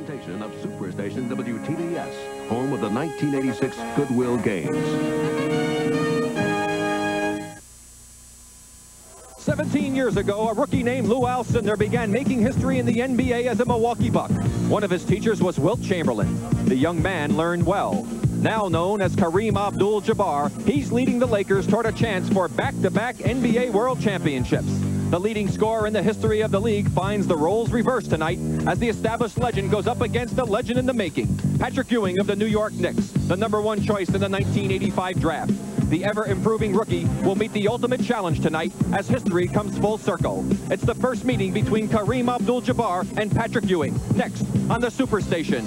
presentation of Superstation WTDS, home of the 1986 Goodwill Games. 17 years ago, a rookie named Lou Alcindor began making history in the NBA as a Milwaukee Buck. One of his teachers was Wilt Chamberlain. The young man learned well. Now known as Kareem Abdul-Jabbar, he's leading the Lakers toward a chance for back-to-back NBA World Championships. The leading scorer in the history of the league finds the roles reversed tonight as the established legend goes up against a legend in the making, Patrick Ewing of the New York Knicks, the #1 choice in the 1985 draft. The ever-improving rookie will meet the ultimate challenge tonight as history comes full circle. It's the first meeting between Kareem Abdul-Jabbar and Patrick Ewing, next on the Superstation.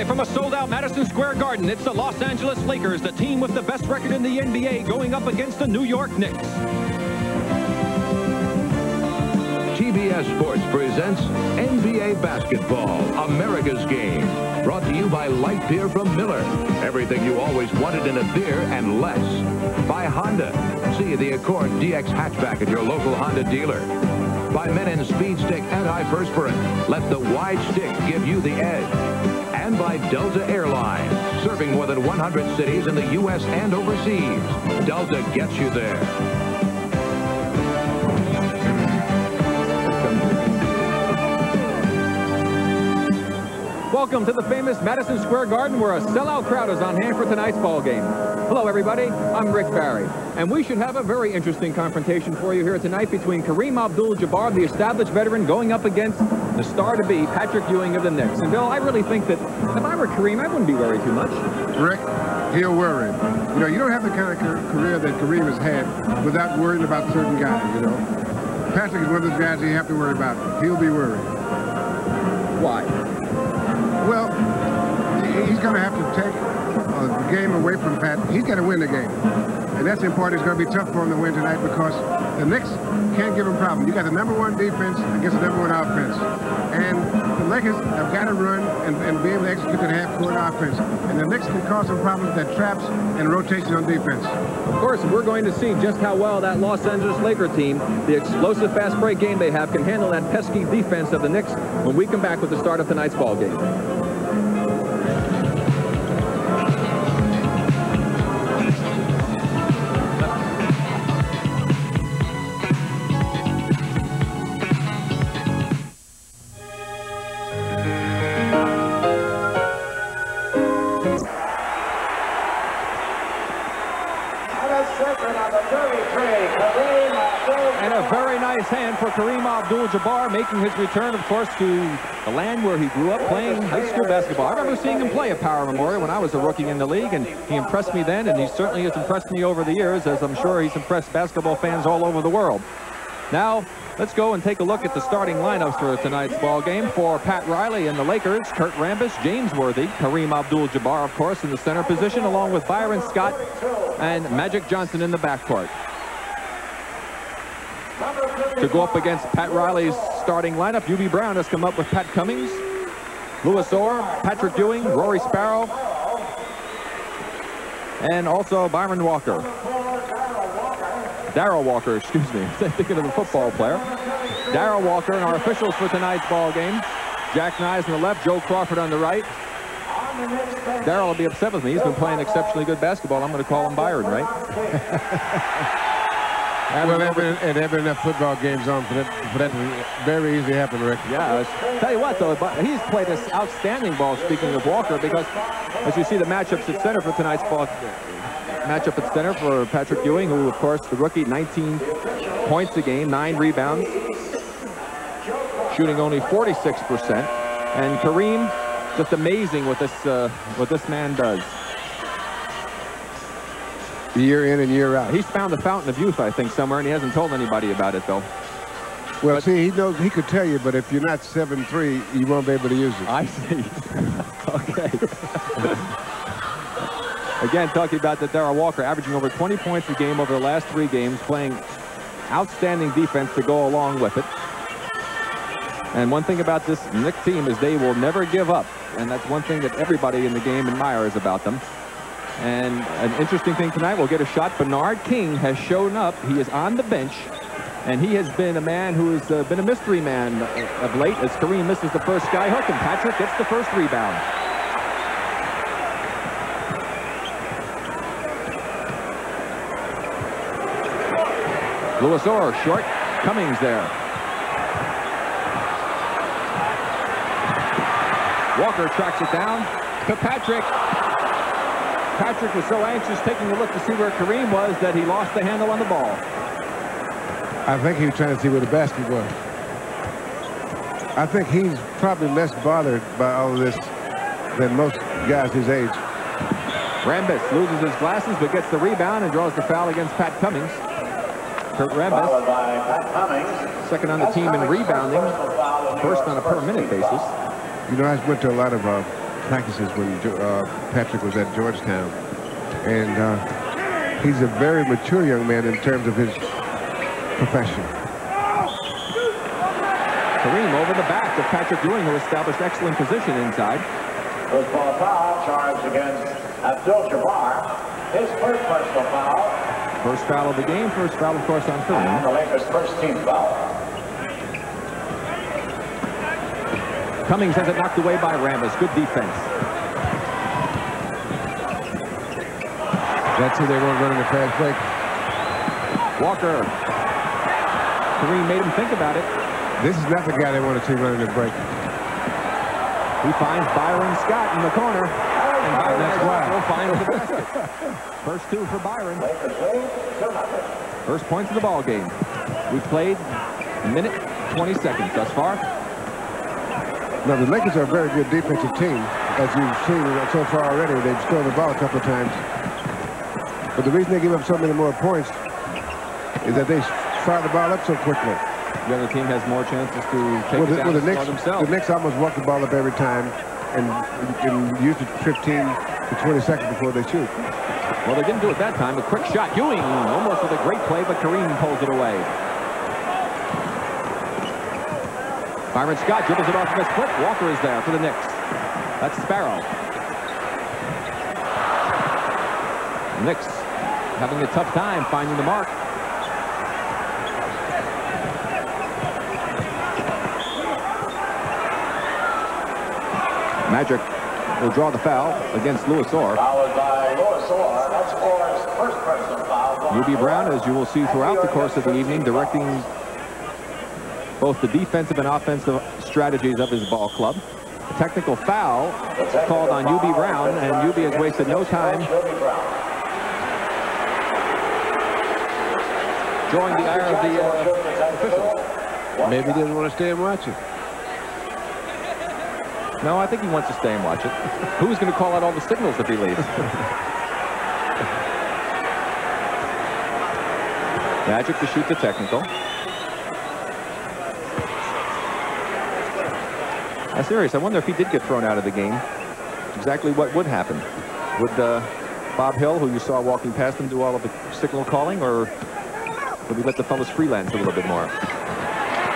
From a sold-out Madison Square Garden, it's the Los Angeles Lakers, the team with the best record in the NBA, going up against the New York Knicks. TBS Sports presents NBA Basketball, America's Game. Brought to you by light beer from Miller. Everything you always wanted in a beer and less. By Honda. See the Accord DX hatchback at your local Honda dealer. By Menon Speed Stick Antiperspirant. Let the wide stick give you the edge. And by Delta Airlines, serving more than 100 cities in the U.S. and overseas. Delta gets you there. Welcome to the famous Madison Square Garden, where a sellout crowd is on hand for tonight's ball game. Hello, everybody. I'm Rick Barry, and we should have a very interesting confrontation for you here tonight between Kareem Abdul-Jabbar, the established veteran, going up against the star-to-be, Patrick Ewing of the Knicks. And, Bill, I really think that if I were Kareem, I wouldn't be worried too much. Rick, he'll worry. You know, you don't have the kind of career that Kareem has had without worrying about certain guys, you know. Patrick is one of those guys you have to worry about. He'll be worried. Why? Well, he's going to have to take the game away from Pat. He's got to win the game. And that's important. It's going to be tough for him to win tonight because the Knicks can't give him problems. You got the #1 defense against the #1 offense. And the Lakers have got to run and be able to execute that half-court offense. And the Knicks can cause some problems with that traps and rotation on defense. Of course, we're going to see just how well that Los Angeles Laker team, the explosive fast break game they have, can handle that pesky defense of the Knicks when we come back with the start of tonight's ball game. And a very nice hand for Kareem Abdul-Jabbar, making his return, of course, to the land where he grew up playing high school basketball. I remember seeing him play at Power Memorial when I was a rookie in the league, and he impressed me then, and he certainly has impressed me over the years, as I'm sure he's impressed basketball fans all over the world. Now, let's go and take a look at the starting lineups for tonight's ball game. For Pat Riley and the Lakers, Kurt Rambis, James Worthy, Kareem Abdul-Jabbar, of course, in the center position, along with Byron Scott and Magic Johnson in the backcourt. To go up against Pat Riley's starting lineup, Hubie Brown has come up with Pat Cummings, Louis Orr, Patrick Ewing, Rory Sparrow, and also Byron Walker. Darrell Walker, excuse me. I'm thinking of the football player. Darrell Walker, and our officials for tonight's ball game. Jack Nyes on the left, Joe Crawford on the right. Darrell will be upset with me. He's been playing exceptionally good basketball. I'm going to call him Byron, right? Well, there have been enough football games on for that to very easily happen, Rick. Yeah, tell you what, though, he's played this outstanding ball, speaking of Walker, because as you see the matchups at center for tonight's ball, matchup at center for Patrick Ewing, who, of course, the rookie, 19 points a game, 9 rebounds, shooting only 46%. And Kareem, just amazing what this man does. Year in and year out. He's found the fountain of youth, I think, somewhere, and he hasn't told anybody about it, though. Well, see, he knows, he could tell you, but if you're not 7'3", you won't be able to use it. I see. Okay. Again, talking about that Darrell Walker averaging over 20 points a game over the last 3 games, playing outstanding defense to go along with it. And one thing about this Knicks team is they will never give up. And that's one thing that everybody in the game admires about them. And an interesting thing tonight, we'll get a shot. Bernard King has shown up. He is on the bench. And he has been a man who has been a mystery man of late as Kareem misses the first sky hook and Patrick gets the first rebound. Louis Orr short. Cummings there. Walker tracks it down to Patrick. Patrick was so anxious taking a look to see where Kareem was that he lost the handle on the ball. I think he was trying to see where the basket was. I think he's probably less bothered by all of this than most guys his age. Rambis loses his glasses but gets the rebound and draws the foul against Pat Cummings. Kurt Rambis, second on the team in rebounding, first on a per-minute basis. You know, I went to a lot of practices when Patrick was at Georgetown, and he's a very mature young man in terms of his profession. Kareem over the back of Patrick Ewing, who established excellent position inside. Football foul charged against Abdul-Jabbar. His first personal foul. First foul of the game, first foul, of course, on Kareem. And the Lakers' first team foul. Cummings has it knocked away by Rambis. Good defense. That's who they want running the fast break. Walker. Kareem made him think about it. This is not the guy they want to see running the break. He finds Byron Scott in the corner. And Byron Scott will find the basket. First two for Byron. First points of the ball game. We've played a minute, 20 seconds thus far. Now, the Lakers are a very good defensive team, as you've seen so far already. They've stolen the ball a couple of times. But the reason they give up so many more points is that they fire the ball up so quickly. The other team has more chances to take it down and score themselves. The Knicks almost walk the ball up every time and use it 15 to 20 seconds before they shoot. Well, they didn't do it that time. A quick shot. Ewing almost with a great play, but Kareem pulls it away. Byron Scott dribbles it off of his foot. Walker is there for the Knicks. That's Sparrow. Knicks having a tough time finding the mark. Magic will draw the foul against Louis Orr. Fouled by Louis Orr. That's Orr's first personal foul. Ruby Brown, as you will see throughout the course of the evening, directing both the defensive and offensive strategies of his ball club. A technical foul called on UB Brown, and UB has wasted no time drawing the ire of the officials. Maybe he didn't want to stay and watch it. No, I think he wants to stay and watch it. Who's going to call out all the signals if he leaves? Magic to shoot the technical. I'm serious. I wonder if he did get thrown out of the game, exactly what would happen. Would Bob Hill, who you saw walking past him, do all of the signal calling, or would he let the fellas freelance a little bit more?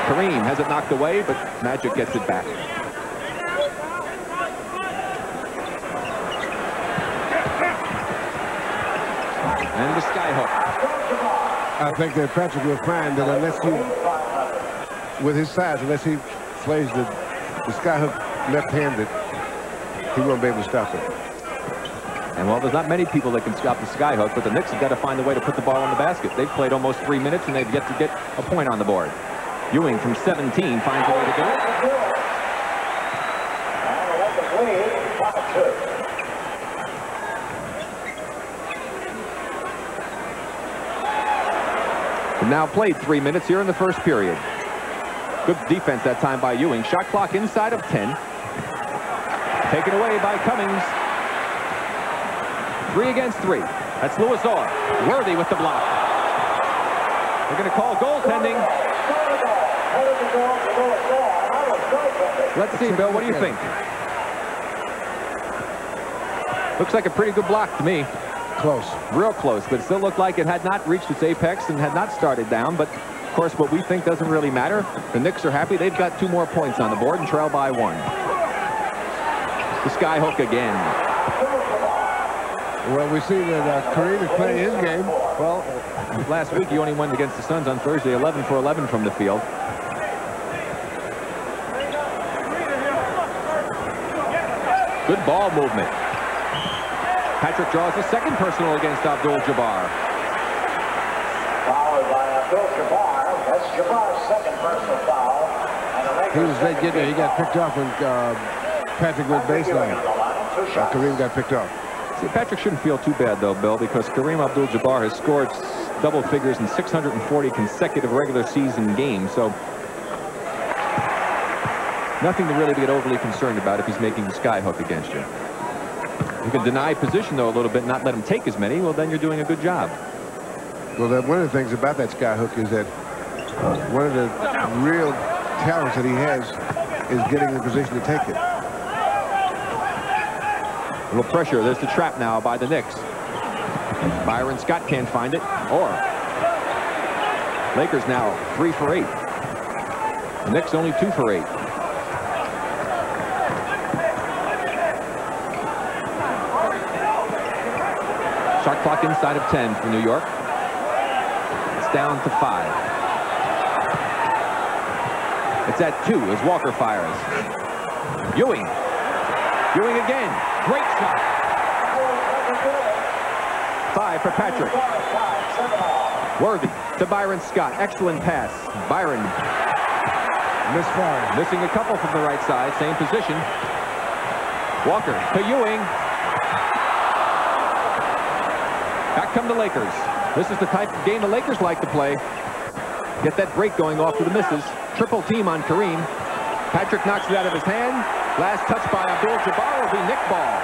Kareem has it knocked away, but Magic gets it back. And the sky hook. I think that Patrick will find that unless he, with his size, unless he plays the sky hook left-handed, he won't be able to stop it. And well, there's not many people that can stop the sky hook, but the Knicks have got to find a way to put the ball in the basket. They've played almost 3 minutes, and they've yet to get a point on the board. Ewing from 17 finds a way to do it. We've now played 3 minutes here in the first period. Good defense that time by Ewing. Shot clock inside of 10. Taken away by Cummings. 3 against 3. That's Louis Orr. Worthy with the block. We're going to call goaltending. Let's see, Bill, what do you think? Looks like a pretty good block to me. close. Real close, but it still looked like it had not reached its apex and had not started down. But, of course, what we think doesn't really matter. The Knicks are happy. They've got 2 more points on the board and trail by 1. The sky hook again. Well, we see that Kareem is playing his game. Well, last week he only went against the Suns on Thursday, 11 for 11 from the field. Good ball movement. Patrick draws a second personal against Abdul-Jabbar. Fouled by Abdul-Jabbar. That's Jabbar's second personal foul. And the Lakers He was late getting there. He got picked off when Patrick went baseline. Kareem got picked off. See, Patrick shouldn't feel too bad, though, Bill, because Kareem Abdul-Jabbar has scored double figures in 640 consecutive regular season games. So nothing to really get overly concerned about if he's making the sky hook against you. You can deny position, though, a little bit, not let him take as many. Well, then you're doing a good job. Well, one of the things about that sky hook is that one of the real talents that he has is getting in the position to take it. A little pressure. There's the trap now by the Knicks. Byron Scott can't find it. Or Lakers now 3 for 8. The Knicks only 2 for 8. Shot clock inside of 10 for New York. It's down to 5. It's at 2 as Walker fires. Ewing. Ewing again. Great shot. 5 for Patrick. Worthy to Byron Scott. Excellent pass. Byron Misfire. missing a couple from the right side. Same position. Walker to Ewing. Back come the Lakers. This is the type of game the Lakers like to play. Get that break going off to the misses. Triple team on Kareem. Patrick knocks it out of his hand. Last touch by Abdul-Jabbar will be Knick ball.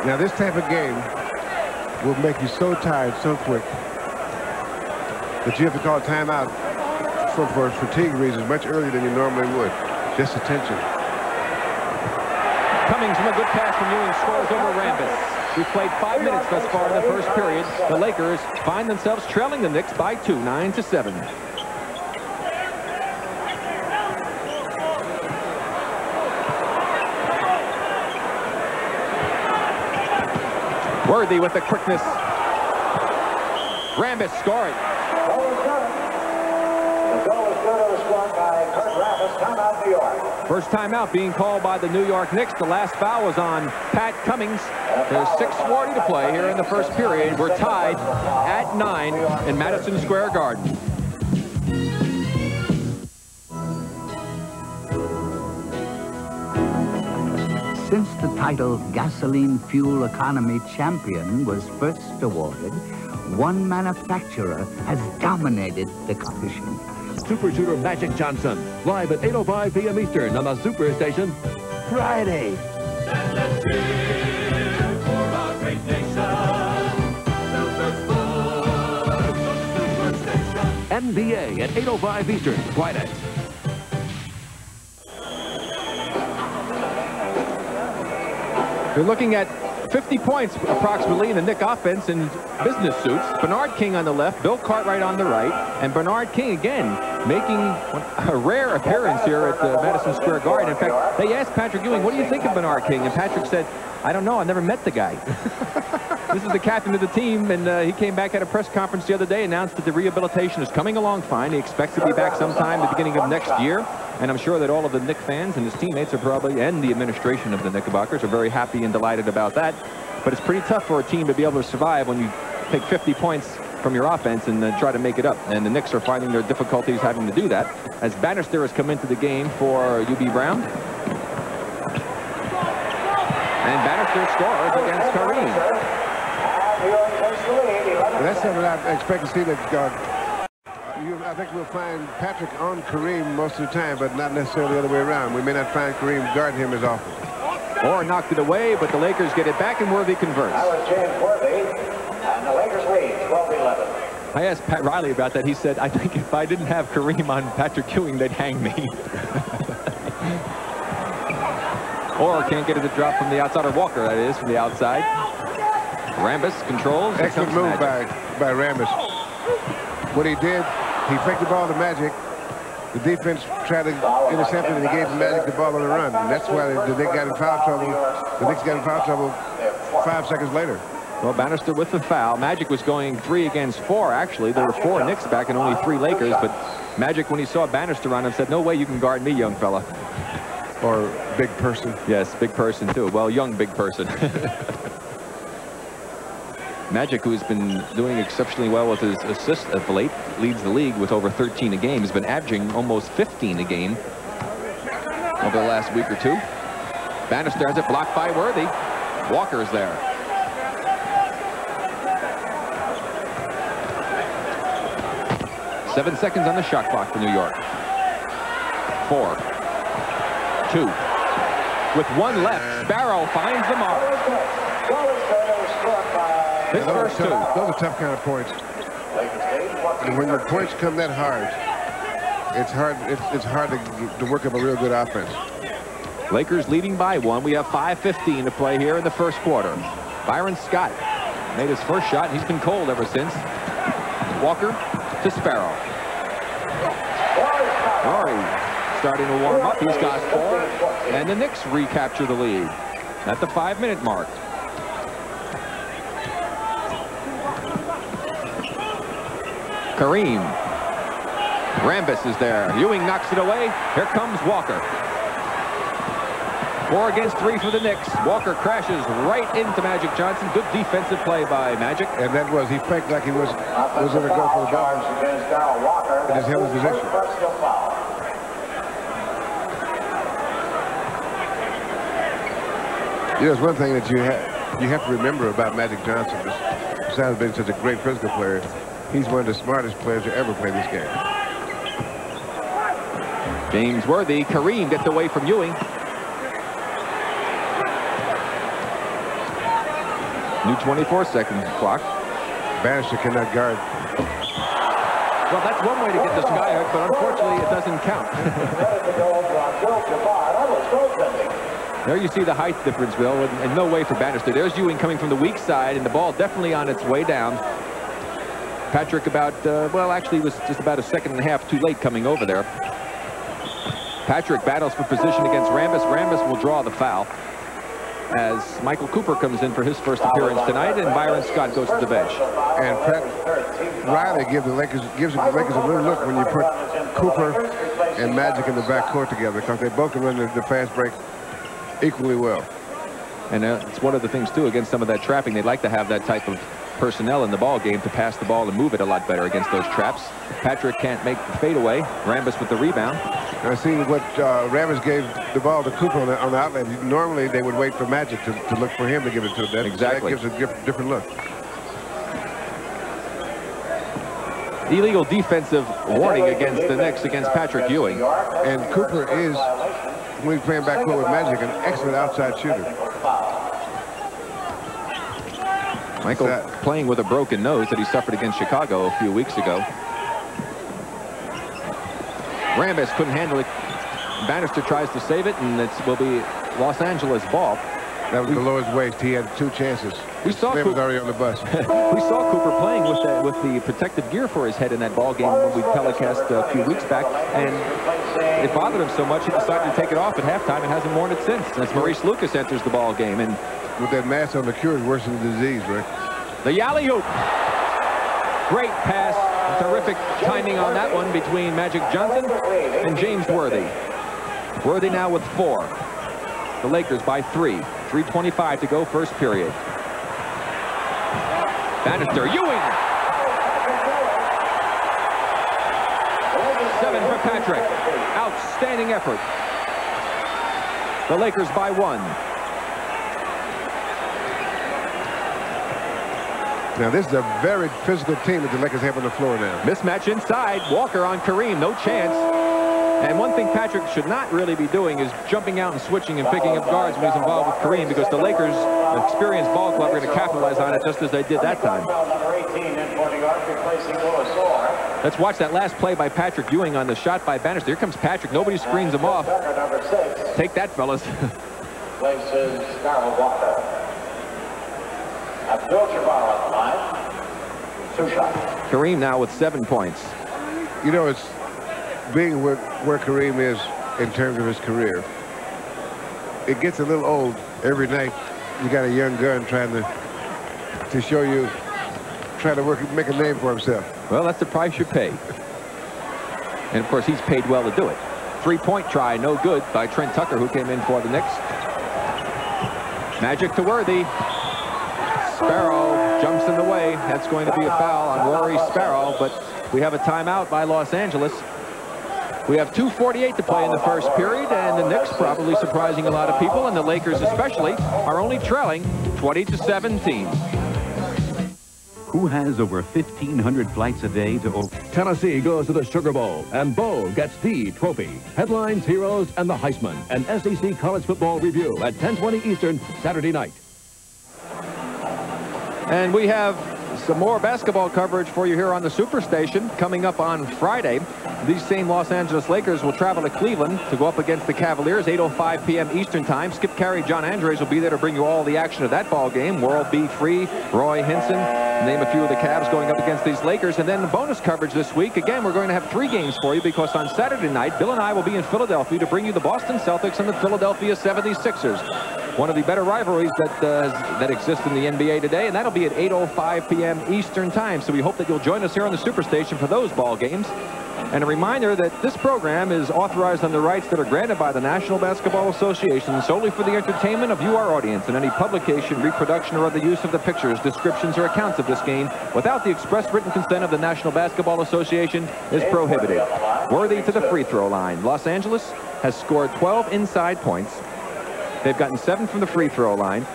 Now, this type of game will make you so tired so quick that you have to call a timeout for fatigue reasons much earlier than you normally would. Just attention. Cummings from a good pass from Ewing scores over Rambis. We've played 5 minutes thus far in the first period. The Lakers find themselves trailing the Knicks by 2, 9-7. Worthy with the quickness. Rambis scoring. First timeout being called by the New York Knicks. The last foul was on Pat Cummings. There's 6:40 to play here in the first period. We're tied at 9 in Madison Square Garden. Since the title Gasoline Fuel Economy Champion was first awarded, one manufacturer has dominated the competition. Super Shooter Magic Johnson, live at 8:05 p.m. Eastern on the Super Station, Friday. Let's cheer for our great nation. Super Sports on Super Station. NBA at 8:05 Eastern, Friday. They're looking at 50 points approximately in the Knick offense in business suits. Bernard King on the left, Bill Cartwright on the right, and Bernard King again making a rare appearance here at Madison Square Garden. In fact, they asked Patrick Ewing, what do you think of Bernard King? And Patrick said, I don't know, I never met the guy. This is the captain of the team, and he came back at a press conference the other day, announced that the rehabilitation is coming along fine. He expects to be back sometime at the beginning of next year. And I'm sure that all of the Knick fans and his teammates are probably, and the administration of the Knickerbockers, are very happy and delighted about that. But it's pretty tough for a team to be able to survive when you take 50 points from your offense and try to make it up. And the Knicks are finding their difficulties having to do that. As Bannister has come into the game for UB Brown. And Bannister scores against Kareem. Well, that's something I expect to see that I think we'll find Patrick on Kareem most of the time, but not necessarily the other way around. We may not find Kareem guarding him as often. Or knocked it away, but the Lakers get it back, and Worthy converts. That was James Worthy, and the Lakers lead 12-11. I asked Pat Riley about that. He said, I think if I didn't have Kareem on Patrick Ewing, they'd hang me. Or can't get it to drop from the outside, or Walker, that is, from the outside. Rambis controls. Excellent move by Rambis. What he did, he faked the ball to Magic. The defense tried to intercept it, and he gave Magic the ball on the run. And that's why they got in foul trouble. The Knicks got in foul trouble 5 seconds later. Well, Bannister with the foul. Magic was going 3 against 4, actually. There were 4 Knicks back and only 3 Lakers. But Magic, when he saw Bannister on him, said, no way you can guard me, young fella. Or big person. Yes, big person, too. Well, young big person. Magic, who's been doing exceptionally well with his assists of late, leads the league with over 13 a game. He's been averaging almost 15 a game over the last week or 2. Bannister has it blocked by Worthy. Walker's there. Seven seconds on the shot clock for New York. 4, 2. With 1 left, Sparrow finds the mark. His first 2. Those are tough kind of points. And when your points come that hard, it's hard to work up a real good offense. Lakers leading by 1. We have 5:15 to play here in the first quarter. Byron Scott made his first shot. He's been cold ever since. Walker to Sparrow. Rory starting to warm up. He's got 4. And the Knicks recapture the lead at the 5-minute mark. Kareem. Rambis is there. Ewing knocks it away. Here comes Walker. 4 against 3 for the Knicks. Walker crashes right into Magic Johnson. Good defensive play by Magic. And that was, he faked like he was going to go for the ball. And just held his position. You know, it's one thing that you have to remember about Magic Johnson. Besides being such a great physical player, he's one of the smartest players to ever play this game. James Worthy. Kareem gets away from Ewing. New 24-second clock. Bannister cannot guard. Well, that's one way to get the sky hook, but unfortunately it doesn't count. There you see the height difference, Bill, and no way for Bannister. There's Ewing coming from the weak side, and the ball definitely on its way down. Patrick about, well, actually was just about a second and a half too late coming over there. Patrick battles for position against Rambis. Rambis will draw the foul as Michael Cooper comes in for his first appearance tonight, and Byron Scott goes to the bench. And Pat Riley gives the Lakers a little look when you put Cooper and Magic in the backcourt together, because they both can run the fast break equally well. And it's one of the things, too, against some of that trapping. They'd like to have that type of personnel in the ball game to pass the ball and move it a lot better against those traps. Patrick can't make the fadeaway. Rambis with the rebound. I see what Rambis gave the ball to Cooper on the outlet. Normally they would wait for Magic to look for him to give it to them. Exactly. That gives a different look. Illegal defensive warning against the Knicks against Patrick Ewing. And Cooper is, when he's playing backcourt with Magic, an excellent outside shooter. Michael playing with a broken nose that he suffered against Chicago a few weeks ago. Rambis couldn't handle it. Bannister tries to save it, and it will be Los Angeles ball. That was below his waist. He had 2 chances. We saw Cooper Cooper already on the bus. We saw Cooper playing with the protective gear for his head in that ball game when we telecast a few weeks back, and it bothered him so much he decided to take it off at halftime and hasn't worn it since. As Maurice Lucas enters the ball game, and with that mask on, the cure is worse than the disease, Rick. The alley-oop. Great pass. Terrific timing on that one between Magic Johnson and James Worthy. Worthy now with 4. The Lakers by 3. 3:25 to go, first period. Bannister, Ewing. 7 for Patrick. Outstanding effort. The Lakers by 1. Now, this is a very physical team that the Lakers have on the floor now. Mismatch inside. Walker on Kareem. No chance. And one thing Patrick should not really be doing is jumping out and switching and picking up guards when he's involved with Kareem, because the Lakers, an experienced ball club, are going to capitalize on it just as they did that time. Let's watch that last play by Patrick Ewing on the shot by Bannister. Here comes Patrick. Nobody screens him off. Take that, fellas. replaces Scarlett Walker. Abdul-Jabbar on the line. 2 shots. Kareem now with 7 points. You know, it's being where Kareem is in terms of his career. It gets a little old every night. You got a young gun trying to show you, trying to make a name for himself. Well, that's the price you pay. And, of course, he's paid well to do it. 3-point try, no good by Trent Tucker, who came in for the Knicks. Magic to Worthy. Sparrow jumps in the way. That's going to be a foul on Rory Sparrow, but we have a timeout by Los Angeles. We have 2:48 to play in the first period, and the Knicks, probably surprising a lot of people, and the Lakers especially, are only trailing 20-17. Who has over 1,500 flights a day to over... Tennessee goes to the Sugar Bowl, and Bo gets the trophy. Headlines, heroes, and the Heisman. An SEC college football review at 10:20 Eastern, Saturday night. And we have some more basketball coverage for you here on the Superstation coming up on Friday. These same Los Angeles Lakers will travel to Cleveland to go up against the Cavaliers, 8:05 p.m. Eastern Time. Skip Carey, John Andres will be there to bring you all the action of that ball game. World B. Free, Roy Hinson, name a few of the Cavs going up against these Lakers. And then the bonus coverage this week. Again, we're going to have 3 games for you because on Saturday night, Bill and I will be in Philadelphia to bring you the Boston Celtics and the Philadelphia 76ers. One of the better rivalries that exist in the NBA today, and that'll be at 8:05 p.m. Eastern Time. So we hope that you'll join us here on the Superstation for those ball games. And a reminder that this program is authorized under rights that are granted by the National Basketball Association solely for the entertainment of you, our audience, and any publication, reproduction, or other use of the pictures, descriptions, or accounts of this game without the express written consent of the National Basketball Association is prohibited. Worthy to the free throw line. Los Angeles has scored 12 inside points. They've gotten 7 from the free throw line.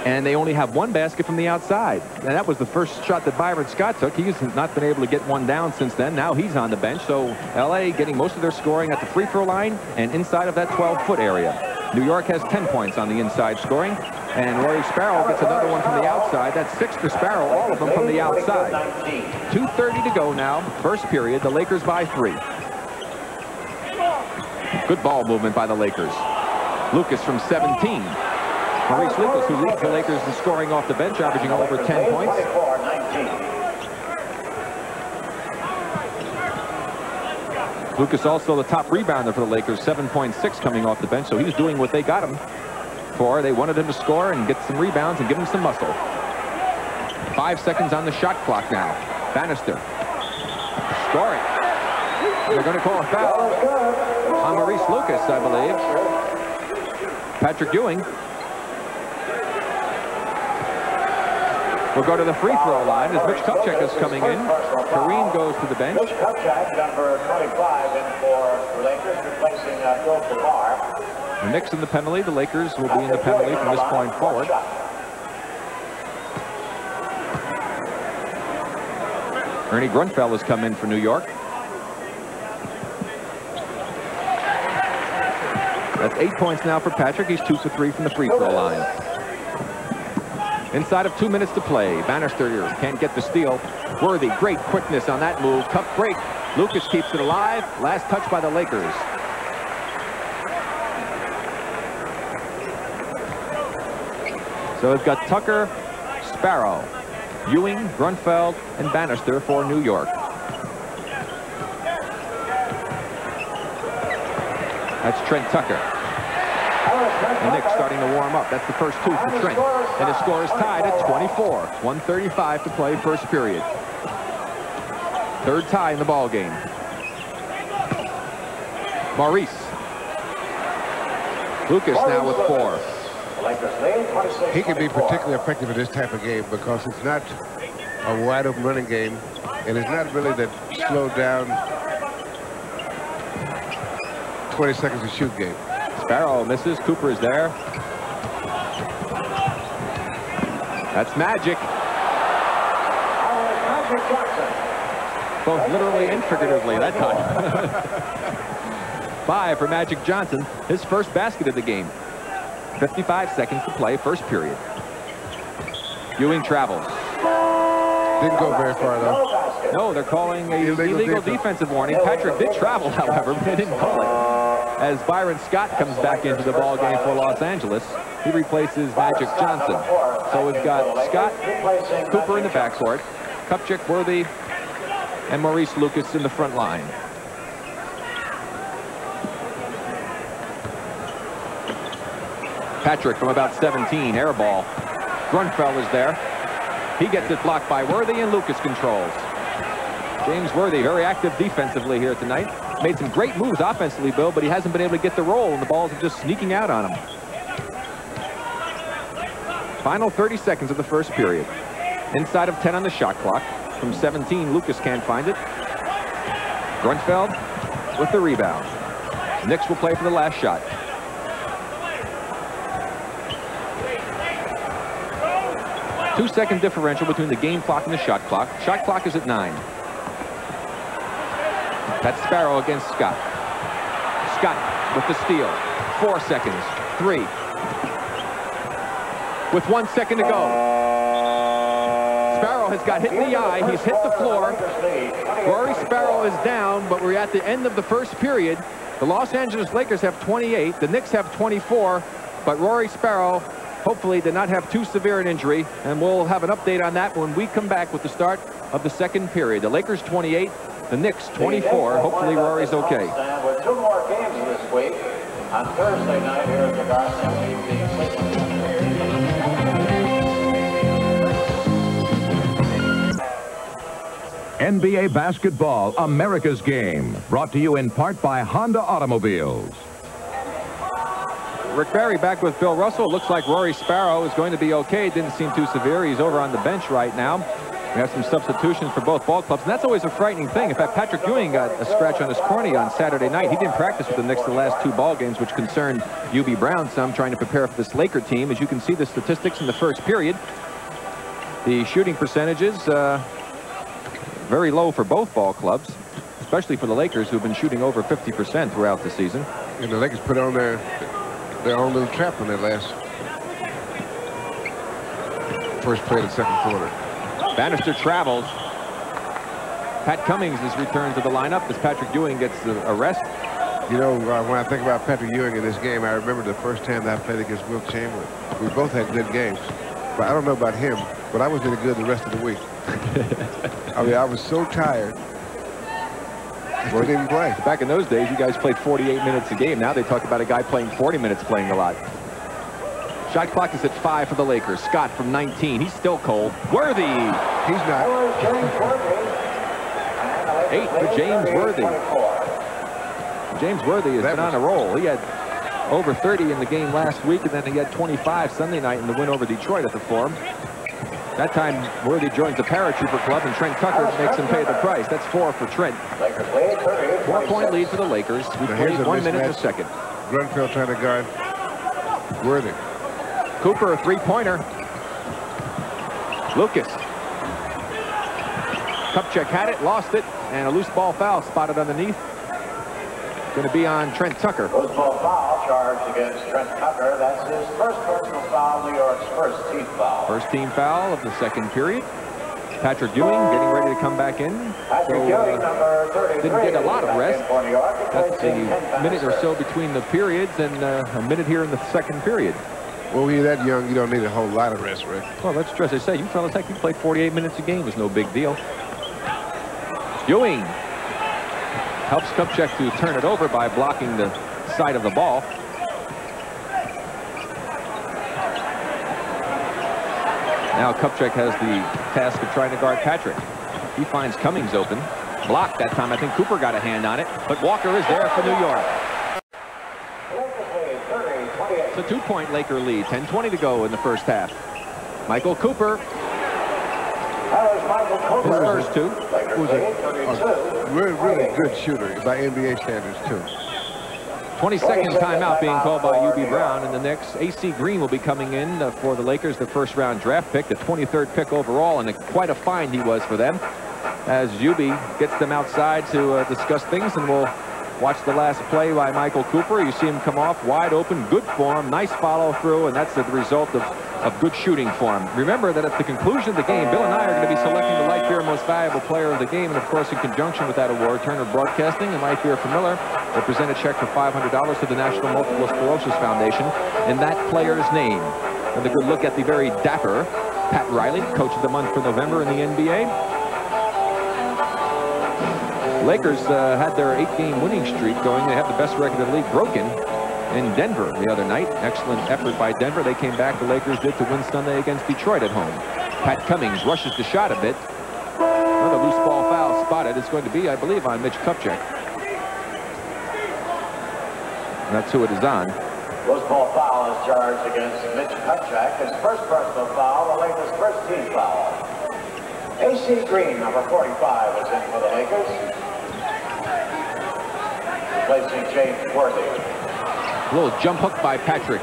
And they only have 1 basket from the outside. And that was the first shot that Byron Scott took. He's not been able to get 1 down since then. Now he's on the bench. So LA getting most of their scoring at the free throw line and inside of that 12-foot area. New York has 10 points on the inside scoring. And Rory Sparrow gets another one from the outside. That's 6 for Sparrow, all of them from the outside. 2:30 to go now, first period. The Lakers by 3. Good ball movement by the Lakers. Lucas from 17. Maurice Lucas, who leads the Lakers in scoring off the bench, averaging over 10 points. Lucas also the top rebounder for the Lakers, 7.6 coming off the bench, so he's doing what they got him for. They wanted him to score and get some rebounds and give him some muscle. 5 seconds on the shot clock now. Bannister scoring. They're going to call a foul on Maurice Lucas, I believe. Patrick Ewing will go to the free throw line as Mitch Kupchak is coming in. Kareem goes to the bench. Mitch Kupchak, number 25, in for the Lakers, replacing Abdul-Jabbar. The Knicks in the penalty. The Lakers will be in the penalty from this point forward. Ernie Grunfeld has come in for New York. That's 8 points now for Patrick. He's 2 for 3 from the free throw line. Inside of 2 minutes to play. Bannister can't get the steal. Worthy, great quickness on that move. Tough break. Lucas keeps it alive. Last touch by the Lakers. So we've got Tucker, Sparrow, Ewing, Grunfeld, and Bannister for New York. That's Trent Tucker. The Knicks starting to warm up. That's the first 2 for Trent. And the score is tied at 24. 1:35 to play first period. Third tie in the ball game. Maurice. Lucas now with 4. He can be particularly effective in this type of game because it's not a wide open running game, and it's not really that slowed down 20 seconds to shoot game. Sparrow misses. Cooper is there. That's Magic. Both literally and figuratively that time. 5 for Magic Johnson. His first basket of the game. 55 seconds to play, first period. Ewing travels. Didn't go very far, though. No, they're calling a illegal defensive warning. Patrick did travel, however, but they didn't call it. as Byron Scott comes back into the ball game for Los Angeles. He replaces Magic Johnson. So we've got Scott, Cooper in the backcourt, Kupchak, Worthy, and Maurice Lucas in the front line. Patrick from about 17, air ball. Grunfeld is there. He gets it blocked by Worthy, and Lucas controls. James Worthy, very active defensively here tonight. Made some great moves offensively, Bill, but he hasn't been able to get the roll, and the balls are just sneaking out on him. Final 30 seconds of the first period. Inside of 10 on the shot clock. From 17, Lucas can't find it. Grunfeld with the rebound. Knicks will play for the last shot. Two-second differential between the game clock and the shot clock. Shot clock is at 9. That's Sparrow against Scott. Scott with the steal. 4 seconds. 3. With 1 second to go. Sparrow has got hit in the eye. He's hit the floor. Rory Sparrow is down, but we're at the end of the first period. The Los Angeles Lakers have 28. The Knicks have 24. But Rory Sparrow hopefully did not have too severe an injury. And we'll have an update on that when we come back with the start of the second period. The Lakers 28. The Knicks 24. Hopefully Rory's okay. With 2 more games this week on Thursday night here at the Garden. NBA basketball, America's game. Brought to you in part by Honda Automobiles. Rick Barry back with Bill Russell. Looks like Rory Sparrow is going to be okay. Didn't seem too severe. He's over on the bench right now. We have some substitutions for both ball clubs, and that's always a frightening thing. In fact, Patrick Ewing got a scratch on his cornea on Saturday night. He didn't practice with the Knicks the last 2 ball games, which concerned UB Brown some, trying to prepare for this Laker team. As you can see the statistics in the first period, the shooting percentages very low for both ball clubs, especially for the Lakers, who've been shooting over 50% throughout the season. And the Lakers put on their own little trap in that last first play of the second quarter. Bannister travels. Pat Cummings is returned to the lineup as Patrick Ewing gets a rest. You know, when I think about Patrick Ewing in this game, I remember the first time that I played against Wilt Chamberlain. We both had good games, but I don't know about him, but I was really good the rest of the week. I mean, I was so tired. I couldn't even play. Back in those days, you guys played 48 minutes a game. Now they talk about a guy playing 40 minutes playing a lot. Shot clock is at 5 for the Lakers. Scott from 19. He's still cold. Worthy. He's not. 8 for James Worthy. James Worthy has been on a roll. He had over 30 in the game last week, and then he had 25 Sunday night in the win over Detroit at the Forum. That time, Worthy joins the Paratrooper Club, and Trent Tucker makes him pay the price. That's 4 for Trent. 4-point lead for the Lakers. We've played 1 minute and a second. Grunfeld trying to guard Worthy. Cooper, a 3-pointer. Lucas. Kupchak had it, lost it, and a loose ball foul spotted underneath. Going to be on Trent Tucker. Loose ball foul charged against Trent Tucker. That's his first personal foul, New York's first team foul. First team foul of the second period. Patrick Ewing getting ready to come back in. Patrick Ewing, number 33. Didn't get a lot of rest. That's a minute or so between the periods, and a minute here in the second period. Well, when you're that young, you don't need a whole lot of rest, Rick. Well, that's true. As I say, you fellas, heck, you played 48 minutes a game. It was no big deal. Ewing helps Kupchak to turn it over by blocking the side of the ball. Now Kupchak has the task of trying to guard Patrick. He finds Cummings open. Blocked that time. I think Cooper got a hand on it, but Walker is there for New York. It's a 2-point Laker lead. 10:20 to go in the first half. Michael Cooper. His first 2. Was a really good shooter by NBA standards, too. 22nd timeout being called by UB Brown, and the Knicks. AC Green will be coming in for the Lakers, the first-round draft pick, the 23rd pick overall, and quite a find he was for them. As UB gets them outside to discuss things, and we'll watch the last play by Michael Cooper. You see him come off wide open, good form, nice follow-through, and that's the result of of good shooting for him. Remember that at the conclusion of the game, Bill and I are going to be selecting the Light Beer Most Valuable Player of the Game, and of course in conjunction with that award, Turner Broadcasting and Light Beer for Miller will present a check for $500 to the National Multiple Sclerosis Foundation in that player's name. And a good look at the very dapper Pat Riley, Coach of the Month for November in the NBA. Lakers had their 8-game winning streak going. They had the best record in the league broken in Denver the other night. Excellent effort by Denver. They came back, the Lakers did, to win Sunday against Detroit at home. Pat Cummings rushes the shot a bit. Another loose ball foul spotted. It's going to be, I believe, on Mitch Kupchak. That's who it is on. Loose ball foul is charged against Mitch Kupchak. His first personal foul, the Lakers' first team foul. A.C. Green, number 45, is in for the Lakers. Replacing James Worthy. A little jump hook by Patrick.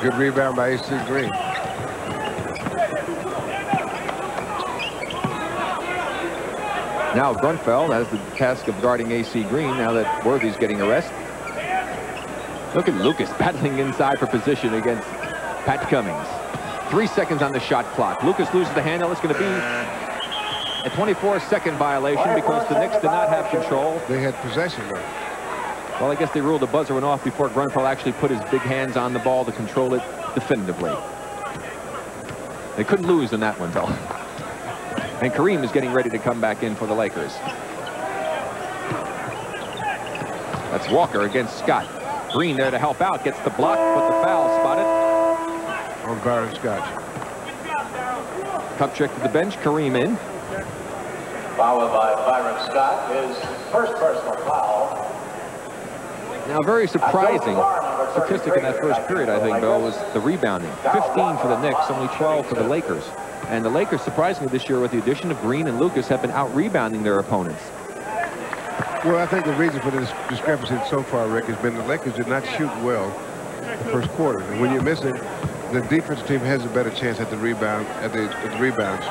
Good rebound by A.C. Green. Now Grunfeld has the task of guarding A.C. Green now that Worthy's getting a rest. Look at Lucas battling inside for position against Pat Cummings. 3 seconds on the shot clock. Lucas loses the handle. It's going to be a 24-second violation because the Knicks did not have control. They had possession though. Well, I guess they ruled the buzzer went off before Grunfeld actually put his big hands on the ball to control it definitively. They couldn't lose in that one, though. And Kareem is getting ready to come back in for the Lakers. That's Walker against Scott. Green there to help out, gets the block, but the foul spotted. On Byron Scott. Kupchak to the bench, Kareem in. Fouled by Byron Scott, his first personal foul. Now, a very surprising statistic in that first period, I think, Bill, was the rebounding. 15 for the Knicks, only 12 for the Lakers. And the Lakers, surprisingly this year, with the addition of Green and Lucas, have been out-rebounding their opponents. Well, I think the reason for this discrepancy so far, Rick, has been the Lakers did not shoot well the first quarter. And when you're missing, the defensive team has a better chance at the rebound, at the rebounds.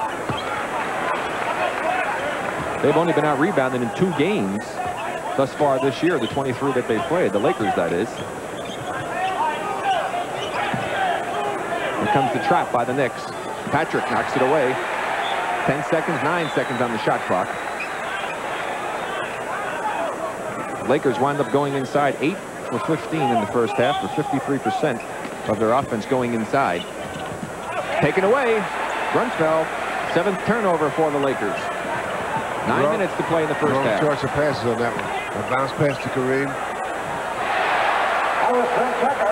They've only been out-rebounded in 2 games thus far this year, the 23 that they've played, the Lakers, that is. Here comes the trap by the Knicks. Patrick knocks it away. 10 seconds, 9 seconds on the shot clock. Lakers wind up going inside 8 for 15 in the first half, for 53% of their offense going inside. Taken away. Grunfeld, 7th turnover for the Lakers. 9 minutes to play in the first half. Wrong choice of passes on that one. A bounce pass to Kareem.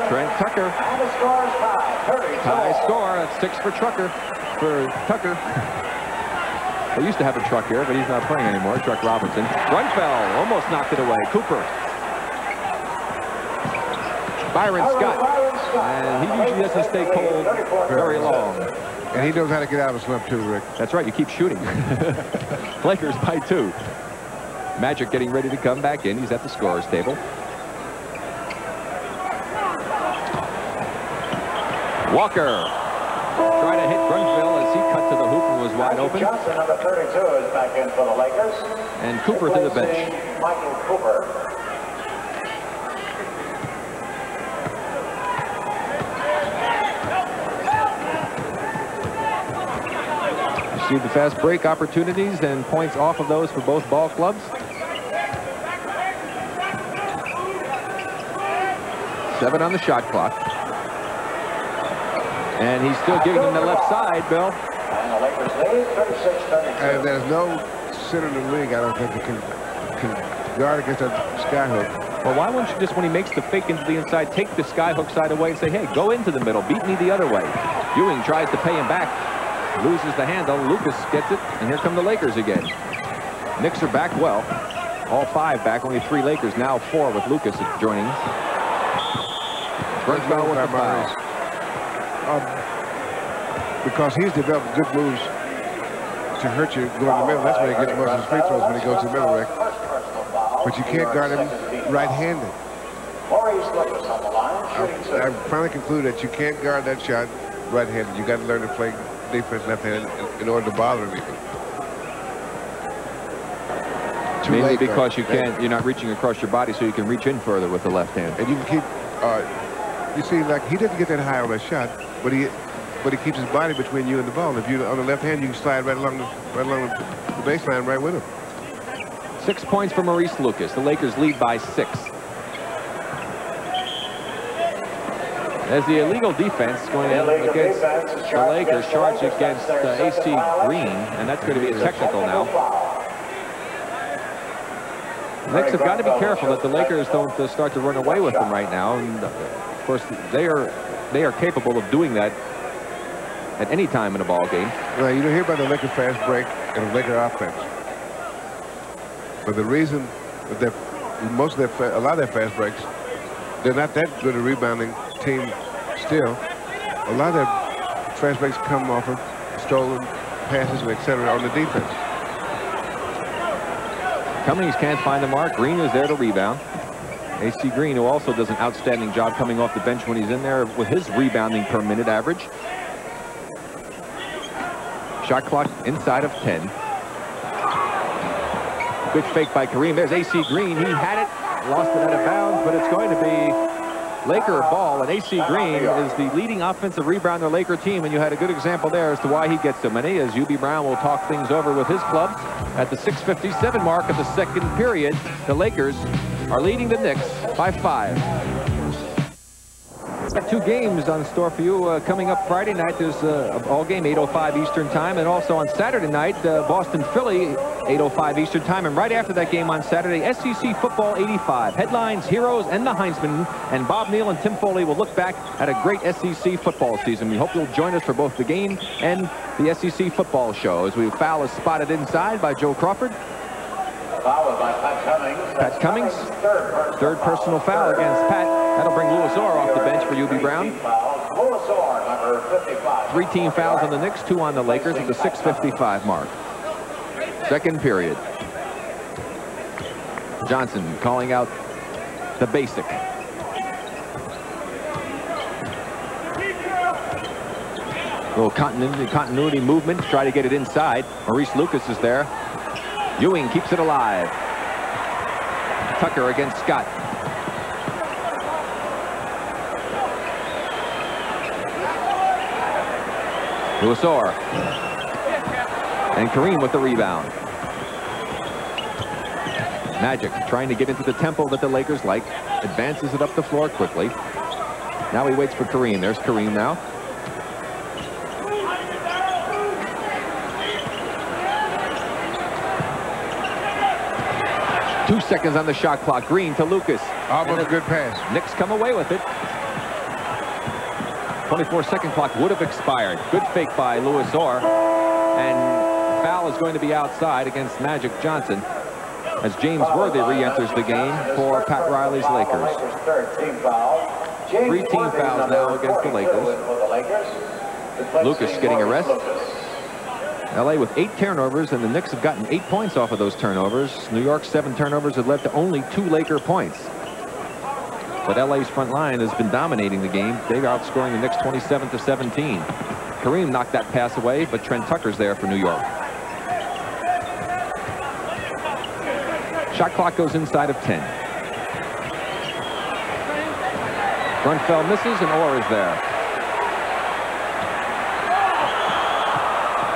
Trent Tucker. And the score is tied. Tie score. That's 6 for Tucker. They used to have a Truck here, but he's not playing anymore. Truck Robinson. Grunfeld almost knocked it away. Cooper. Byron Scott. And he usually doesn't stay cold very long. And he knows how to get out of a slump too, Rick. That's right. You keep shooting. Lakers by 2. Magic getting ready to come back in. He's at the scorer's table. Walker tried to hit Grunfeld as he cut to the hoop and was wide open. Johnson, number 32, is back in for the Lakers. And Cooper to the bench. Michael Cooper. You see the fast break opportunities and points off of those for both ball clubs. 7 on the shot clock. And he's still giving him the left side, Bill. And the Lakers lead 36-32. And there's no center in the league, I don't think, that can guard against that skyhook. Well, why wouldn't you just, when he makes the fake into the inside, take the skyhook side away and say, hey, go into the middle, beat me the other way. Ewing tries to pay him back, loses the handle. Lucas gets it, and here come the Lakers again. Knicks are back well. All 5 back, only 3 Lakers, now 4 with Lucas joining. Grunfeld with the foul. Because he's developed good moves to hurt you going to the middle. That's when he gets most of his free throws, when he goes to the middle, Rick. But you can't guard him right-handed. I finally concluded that you can't guard that shot right-handed. You got to learn to play defense left-handed in order to bother him even. Mainly because you're not reaching across your body, so you can reach in further with the left hand. And you can keep, you see, like, he didn't get that high on that shot. but he keeps his body between you and the ball. If you're on the left hand, you can slide right along the baseline right with him. 6 points for Maurice Lucas. The Lakers lead by 6. As the illegal defense going against the Lakers, charged against A.C. Green, and that's going to be a technical now. The Knicks have got to be careful that the Lakers don't start to run away with them right now. And of course, they are capable of doing that at any time in a ball game. Well, you don't hear about the Laker fast break and the Laker offense. But the reason that a lot of their fast breaks, they're not that good a rebounding team still. A lot of their fast breaks come off of stolen passes, etc. on the defense. Cummings can't find the mark. Green is there to rebound. A.C. Green, who also does an outstanding job coming off the bench when he's in there with his rebounding per minute average. Shot clock inside of 10. Good fake by Kareem. There's A.C. Green. He had it, lost it out of bounds, but it's going to be Laker ball. And A.C. Green is the leading offensive rebounder Laker team, and you had a good example there as to why he gets so many, as UB Brown will talk things over with his clubs. At the 6:57 mark of the second period, the Lakers are leading the Knicks by 5. Got 2 games on store for you coming up Friday night. There's a ball game, 8:05 Eastern time, and also on Saturday night, Boston-Philly, 8:05 Eastern time. And right after that game on Saturday, SEC Football 85. Headlines, heroes, and the Heisman. And Bob Neal and Tim Foley will look back at a great SEC football season. We hope you'll join us for both the game and the SEC football show. As we foul is spotted inside by Joe Crawford. Foul by Pat Cummings. Pat Cummings, third personal foul against Pat. That'll bring Louis Orr off the bench for UB Brown. Louis Orr, number 55. 3 team fouls on the Knicks, 2 on the Lakers at the 6:55 mark. Second period. Johnson calling out the basic. Little continuity movement to try to get it inside. Maurice Lucas is there. Ewing keeps it alive. Tucker against Scott. Louis Orr. And Kareem with the rebound. Magic trying to get into the tempo that the Lakers like. Advances it up the floor quickly. Now he waits for Kareem. There's Kareem now. Two seconds on the shot clock. Green to Lucas. Almost a good pass. Knicks come away with it. 24-second clock would have expired. Good fake by Louis Orr. And foul is going to be outside against Magic Johnson as James Worthy re-enters the game for Pat Riley's Lakers. 3 team fouls now against the Lakers. Lucas getting a rest. LA with 8 turnovers, and the Knicks have gotten 8 points off of those turnovers. New York's 7 turnovers have led to only 2 Laker points. But LA's front line has been dominating the game. They're outscoring the Knicks 27-17. Kareem knocked that pass away, but Trent Tucker's there for New York. Shot clock goes inside of 10. Grunfeld misses, and Orr is there.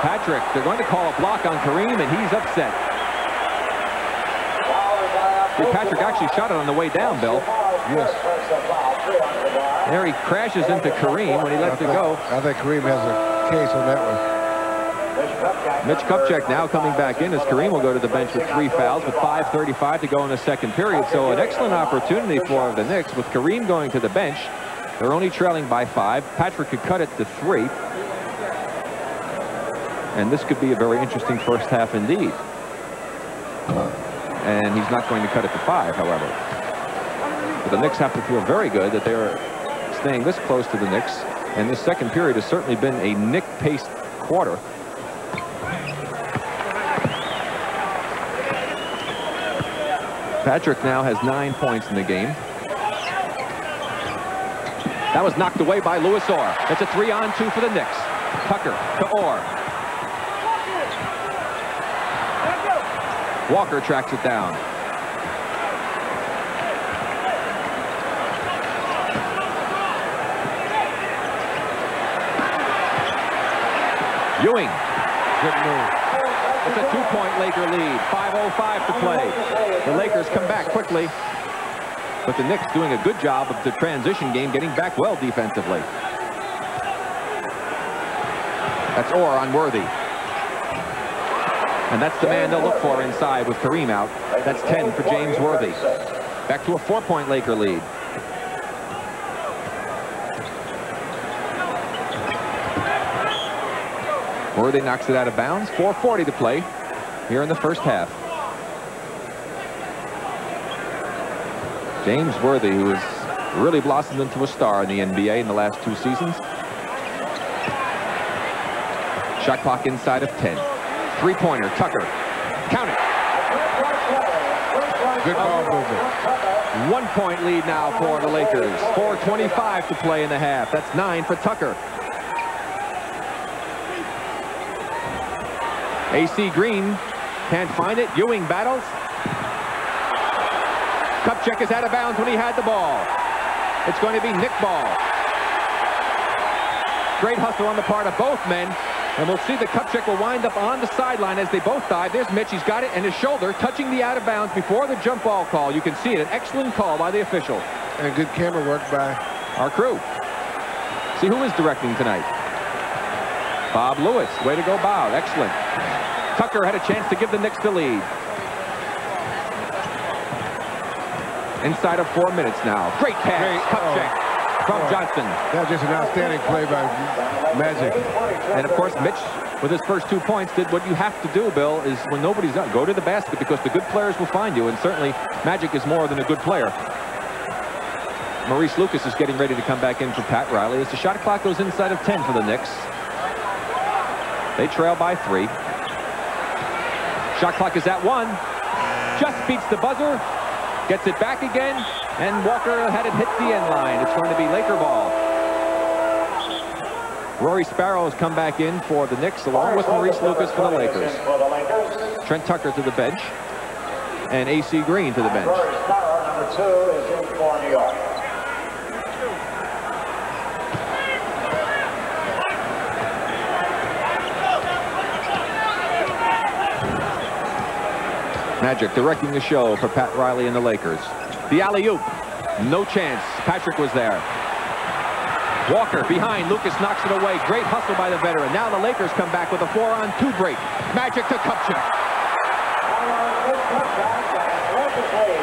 Patrick, they're going to call a block on Kareem, and he's upset. See, Patrick actually shot it on the way down, Bill. Yes. There he crashes into Kareem when he lets it go. I think Kareem has a case on that one. Mitch Kupchak now coming back in as Kareem will go to the bench with 3 fouls with 5:35 to go in the second period. So an excellent opportunity for the Knicks with Kareem going to the bench. They're only trailing by 5. Patrick could cut it to 3. And this could be a very interesting first half indeed. And he's not going to cut it to 5, however. But the Knicks have to feel very good that they're staying this close to the Knicks. And this second period has certainly been a Knick-paced quarter. Patrick now has 9 points in the game. That was knocked away by Louis Orr. It's a 3-on-2 for the Knicks. Tucker to Orr. Walker tracks it down. Ewing. Good move. It's a 2-point Laker lead. 5:05 to play. The Lakers come back quickly. But the Knicks doing a good job of the transition game, getting back well defensively. That's Orr on Worthy. And that's the man they'll look for inside with Kareem out. That's 10 for James Worthy. Back to a 4-point Laker lead. Worthy knocks it out of bounds. 4:40 to play here in the first half. James Worthy, who has really blossomed into a star in the NBA in the last 2 seasons. Shot clock inside of 10. 3-pointer, Tucker. Count it. Good ball movement. 1-point lead now for the Lakers. 4:25 to play in the half. That's 9 for Tucker. AC Green can't find it. Ewing battles. Kupchak is out of bounds when he had the ball. It's going to be Knick ball. Great hustle on the part of both men. And we'll see that Kupchak will wind up on the sideline as they both dive. There's Mitch. He's got it, and his shoulder touching the out of bounds before the jump ball call. You can see it. An excellent call by the official. And good camera work by our crew. See who is directing tonight. Bob Lewis. Way to go, Bob. Excellent. Tucker had a chance to give the Knicks the lead. Inside of 4 minutes now. Great pass. Kupchak from Johnson. That was just an outstanding play by Magic. And of course, Mitch, with his first 2 points, did what you have to do, Bill, is when nobody's up, go to the basket because the good players will find you. And certainly, Magic is more than a good player. Maurice Lucas is getting ready to come back in for Pat Riley as the shot clock goes inside of 10 for the Knicks. They trail by 3. Shot clock is at 1. Just beats the buzzer. Gets it back again, and Walker had it hit the end line. It's going to be Laker ball. Rory Sparrow has come back in for the Knicks, along with Maurice Lucas for the Lakers. Trent Tucker to the bench, and AC Green to the bench. Rory Sparrow, number 2, is in for New York. Magic directing the show for Pat Riley and the Lakers. The alley-oop. No chance. Patrick was there. Walker behind. Lucas knocks it away. Great hustle by the veteran. Now the Lakers come back with a 4-on-2 break. Magic to Kupchak.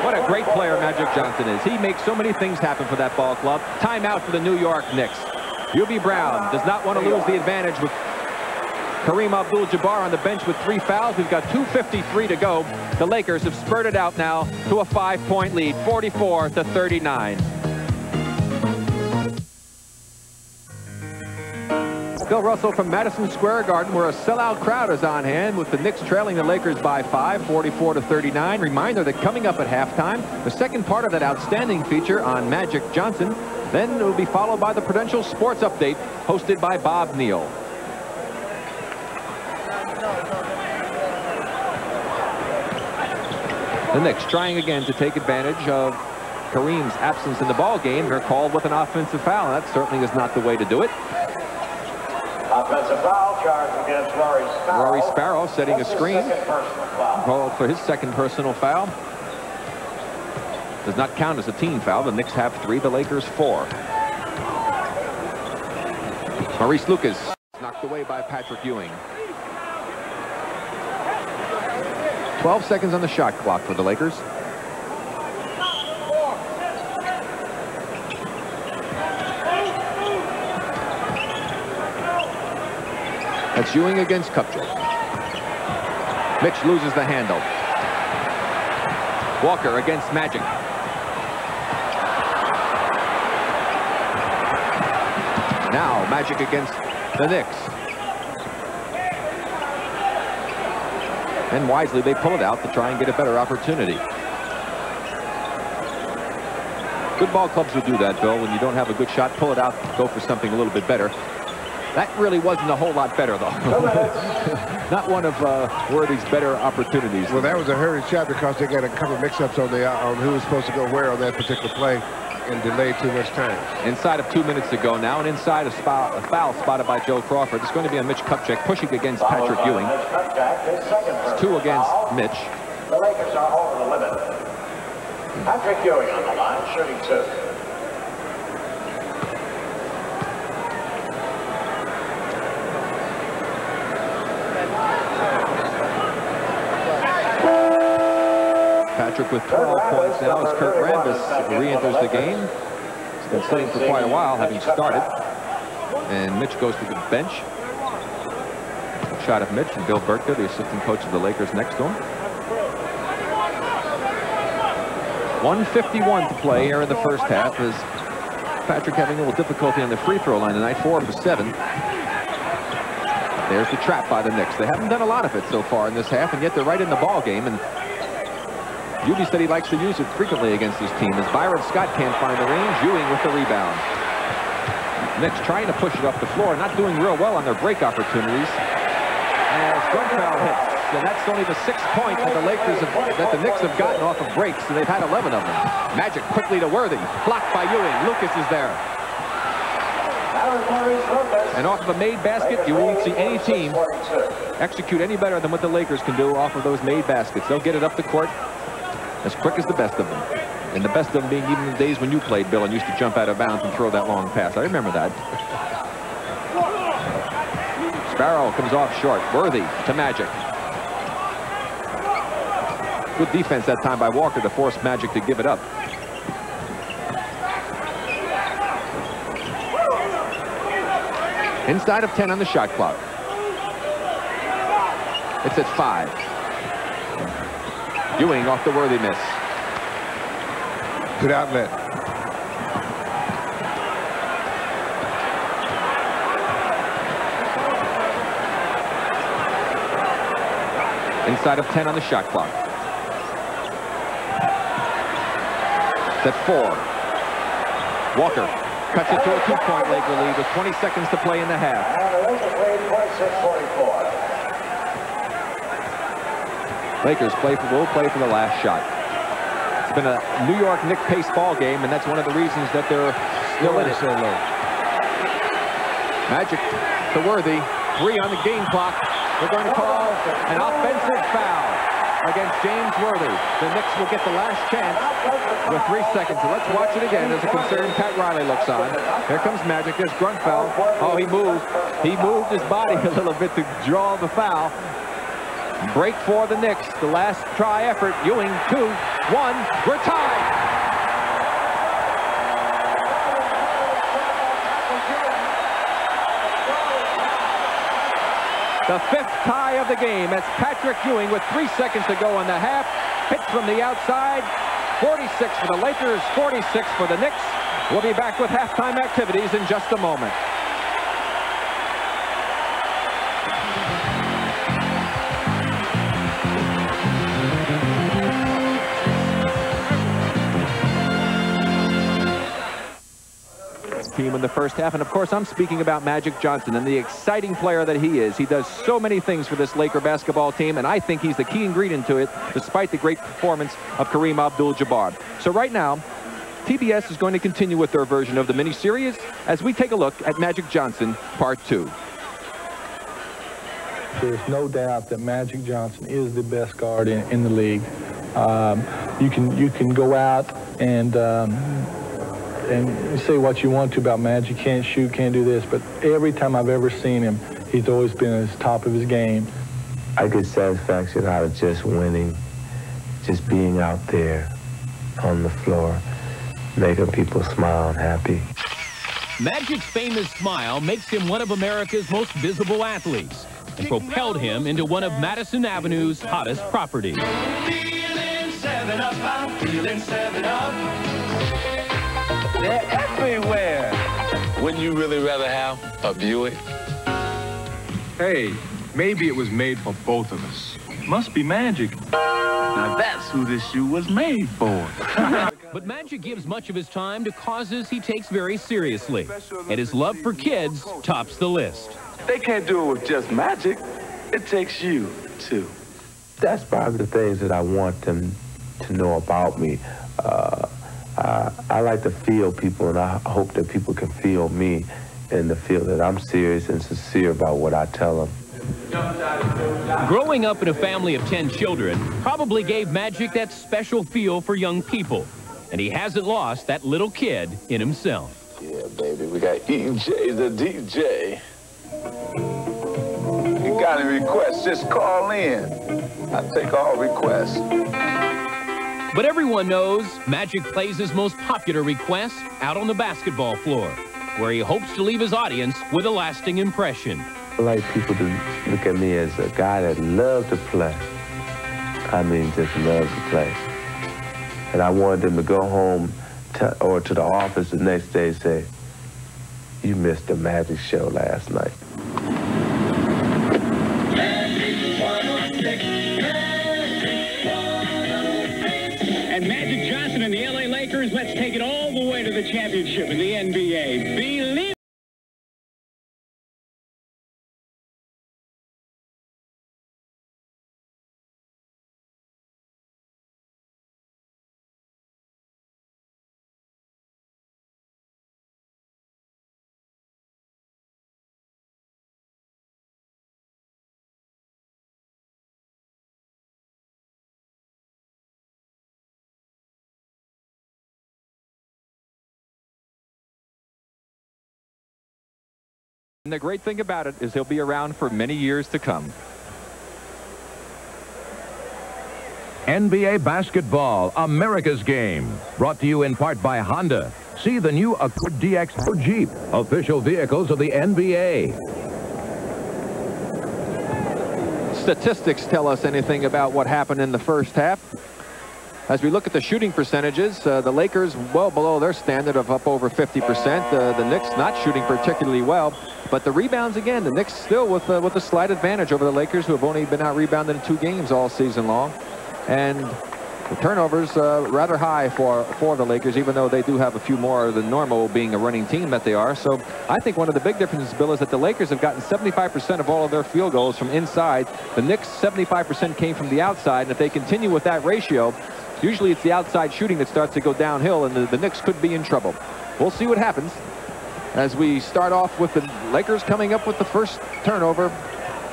What a great player Magic Johnson is. He makes so many things happen for that ball club. Timeout for the New York Knicks. Hubie Brown does not want to lose the advantage with Kareem Abdul-Jabbar on the bench with 3 fouls. We've got 2:53 to go. The Lakers have spurted out now to a 5-point lead, 44-39. Bill Russell from Madison Square Garden, where a sellout crowd is on hand with the Knicks trailing the Lakers by 5, 44-39. Reminder that coming up at halftime, the second part of that outstanding feature on Magic Johnson. Then it will be followed by the Prudential Sports Update, hosted by Bob Neal. The Knicks trying again to take advantage of Kareem's absence in the ball game. They're called with an offensive foul. That certainly is not the way to do it. Offensive foul charge against Rory Sparrow. Rory Sparrow setting a screen. Called for his second personal foul. Does not count as a team foul. The Knicks have 3, the Lakers 4. Maurice Lucas knocked away by Patrick Ewing. 12 seconds on the shot clock for the Lakers. That's Ewing against Kupchak. Mitch loses the handle. Walker against Magic. Now Magic against the Knicks. And wisely, they pull it out to try and get a better opportunity. Good ball clubs will do that, Bill. When you don't have a good shot, pull it out, go for something a little bit better. That really wasn't a whole lot better, though. Not one of Worthy's better opportunities. Well, that was a hurried shot because they got a couple mix-ups on who was supposed to go where on that particular play. and delay too much time. Inside of 2 minutes to go now, and inside a foul spotted by Joe Crawford. It's going to be on Mitch Kupchak pushing against Patrick Ewing. It's 2 against Mitch. The Lakers are over the limit. Patrick Ewing on the line, shooting 2. Patrick with 12 points now as Kurt Rambis re-enters the game. He's been sitting for quite a while, having started. And Mitch goes to the bench. Shot of Mitch and Bill Burke, the assistant coach of the Lakers, next to him. 1:51 to play here in the first half, as Patrick having a little difficulty on the free throw line tonight, 4 for 7. There's the trap by the Knicks. They haven't done a lot of it so far in this half, and yet they're right in the ball game. And Judy said he likes to use it frequently against his team, as Byron Scott can't find the range. Ewing with the rebound. Knicks trying to push it up the floor, not doing real well on their break opportunities. As Grunfeld hits, and that's only the 6th point that the Knicks have gotten off of breaks, and they've had 11 of them. Magic quickly to Worthy, blocked by Ewing. Lucas is there. And off of a made basket, you won't see any team execute any better than what the Lakers can do off of those made baskets. They'll get it up the court as quick as the best of them. And the best of them being even the days when you played, Bill, and used to jump out of bounds and throw that long pass. I remember that. Sparrow comes off short. Worthy to Magic. Good defense that time by Walker to force Magic to give it up. Inside of 10 on the shot clock. It's at 5. Ewing off the Worthy miss. Good outlet. Inside of 10 on the shot clock. It's at 4. Walker cuts it to a 2-point Laker lead with 20 seconds to play in the half. And the Lakers lead 46-44. Lakers will play for the last shot. It's been a New York Knicks pace ball game, and that's one of the reasons that they're still in it. So low. Magic to Worthy. 3 on the game clock. They're going to call an offensive foul against James Worthy. The Knicks will get the last chance with 3 seconds. So let's watch it again as a concerned Pat Riley looks on. Here comes Magic. There's Grunfeld. Oh, he moved. He moved his body a little bit to draw the foul. Break for the Knicks. The last try effort. Ewing, 2, 1. We're tied. The 5th tie of the game as Patrick Ewing with 3 seconds to go in the half. Hits from the outside. 46 for the Lakers, 46 for the Knicks. We'll be back with halftime activities in just a moment. Team in the first half, and of course I'm speaking about Magic Johnson and the exciting player that he is. He does so many things for this Laker basketball team, and I think he's the key ingredient to it, despite the great performance of Kareem Abdul-Jabbar. So right now, TBS is going to continue with their version of the mini-series as we take a look at Magic Johnson Part 2. There's no doubt that Magic Johnson is the best guard in the league. You can go out and say what you want to about Magic. Can't shoot, can't do this, but every time I've ever seen him, he's always been at the top of his game. I get satisfaction out of just winning, just being out there on the floor, making people smile and happy. Magic's famous smile makes him one of America's most visible athletes and propelled him into one of Madison Avenue's hottest properties. Feeling 7 up, I'm feeling 7 up. They're everywhere. Wouldn't you really rather have a Buick? Hey, maybe it was made for both of us. Must be Magic. Now that's who this shoe was made for. But Magic gives much of his time to causes he takes very seriously, and his love for kids tops the list. They can't do it with just Magic. It takes you, too. That's probably the things that I want them to know about me. I like to feel people, and I hope that people can feel me and to feel that I'm serious and sincere about what I tell them. Growing up in a family of 10 children probably gave Magic that special feel for young people. And he hasn't lost that little kid in himself. Yeah, baby, we got EJ the DJ. You got any requests, just call in. I take all requests. But everyone knows Magic plays his most popular request out on the basketball floor, where he hopes to leave his audience with a lasting impression. I like people to look at me as a guy that loves to play. I mean, just loves to play. And I wanted them to go home or to the office the next day and say, you missed the Magic show last night. And Magic Johnson and the LA Lakers, let's take it all the way to the championship in the NBA. Believe And the great thing about it is he'll be around for many years to come. NBA basketball, America's game. Brought to you in part by Honda. See the new Accord DX Jeep, official vehicles of the NBA. Statistics tell us anything about what happened in the first half. As we look at the shooting percentages, the Lakers well below their standard of up over 50%. The Knicks not shooting particularly well. But the rebounds, again, the Knicks still with a slight advantage over the Lakers, who have only been out-rebounded in 2 games all season long. And the turnovers rather high for the Lakers, even though they do have a few more than normal, being a running team that they are. So I think one of the big differences, Bill, is that the Lakers have gotten 75% of all of their field goals from inside. The Knicks, 75% came from the outside. And if they continue with that ratio, usually it's the outside shooting that starts to go downhill, and the Knicks could be in trouble. We'll see what happens as we start off with the Lakers coming up with the first turnover,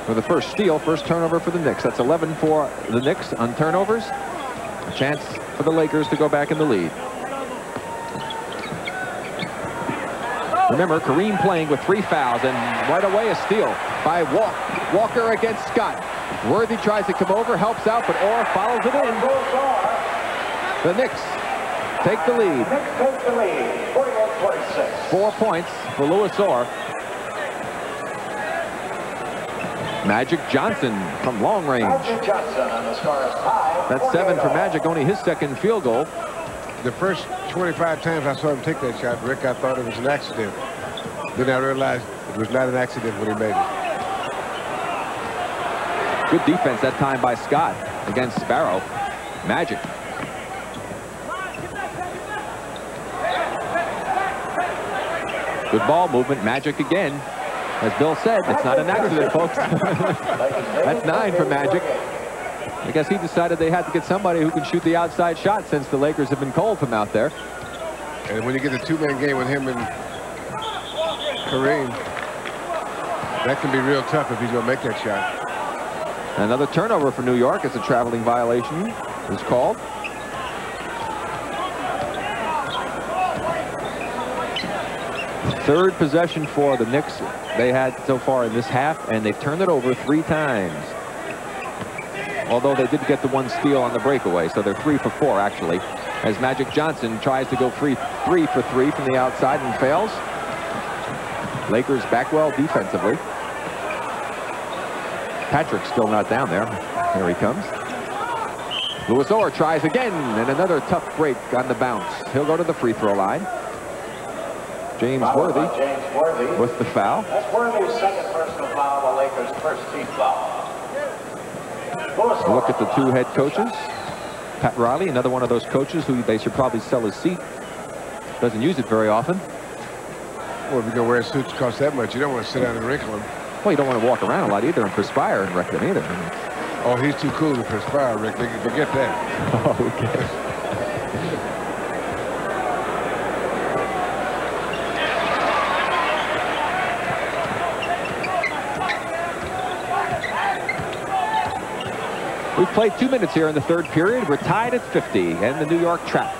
or the first steal, first turnover for the Knicks. That's 11 for the Knicks on turnovers. A chance for the Lakers to go back in the lead. Remember, Kareem playing with 3 fouls, and right away a steal by Walker against Scott. Worthy tries to come over, helps out, but Orr follows it in. The Knicks take the lead. Knicks take the lead, 48-46. 4 points for Louis Orr. Magic Johnson from long range. Magic Johnson on the scorer's tie. That's 7 for Magic, only his second field goal. The first 25 times I saw him take that shot, Rick, I thought it was an accident. Then I realized it was not an accident when he made it. Good defense that time by Scott against Sparrow. Magic. Good ball movement. Magic again. As Bill said, it's not an accident, folks. That's 9 for Magic. I guess he decided they had to get somebody who can shoot the outside shot since the Lakers have been cold from out there. And when you get a 2-man game with him and Kareem, that can be real tough if he's going to make that shot. Another turnover for New York as a traveling violation is called. Third possession for the Knicks they had so far in this half, and they've turned it over 3 times. Although they did get the 1 steal on the breakaway, so they're 3 for 4 actually. As Magic Johnson tries to go 3 for 3 from the outside and fails. Lakers back well defensively. Patrick's still not down there. Here he comes. Louis Orr tries again, and another tough break on the bounce. He'll go to the free throw line. James Worthy with the foul. That's Worthy's second personal foul, the Lakers' first team foul. Look at the 2 head coaches. Pat Riley, another one of those coaches who they should probably sell his seat. Doesn't use it very often. Well, if you're going to wear suits cost that much, you don't want to sit down and wrinkle them. Well, you don't want to walk around a lot either and perspire and wreck them either. Oh, he's too cool to perspire, Rick. They can forget that. Oh, okay. We've played 2 minutes here in the third period. We're tied at 50 and the New York trap.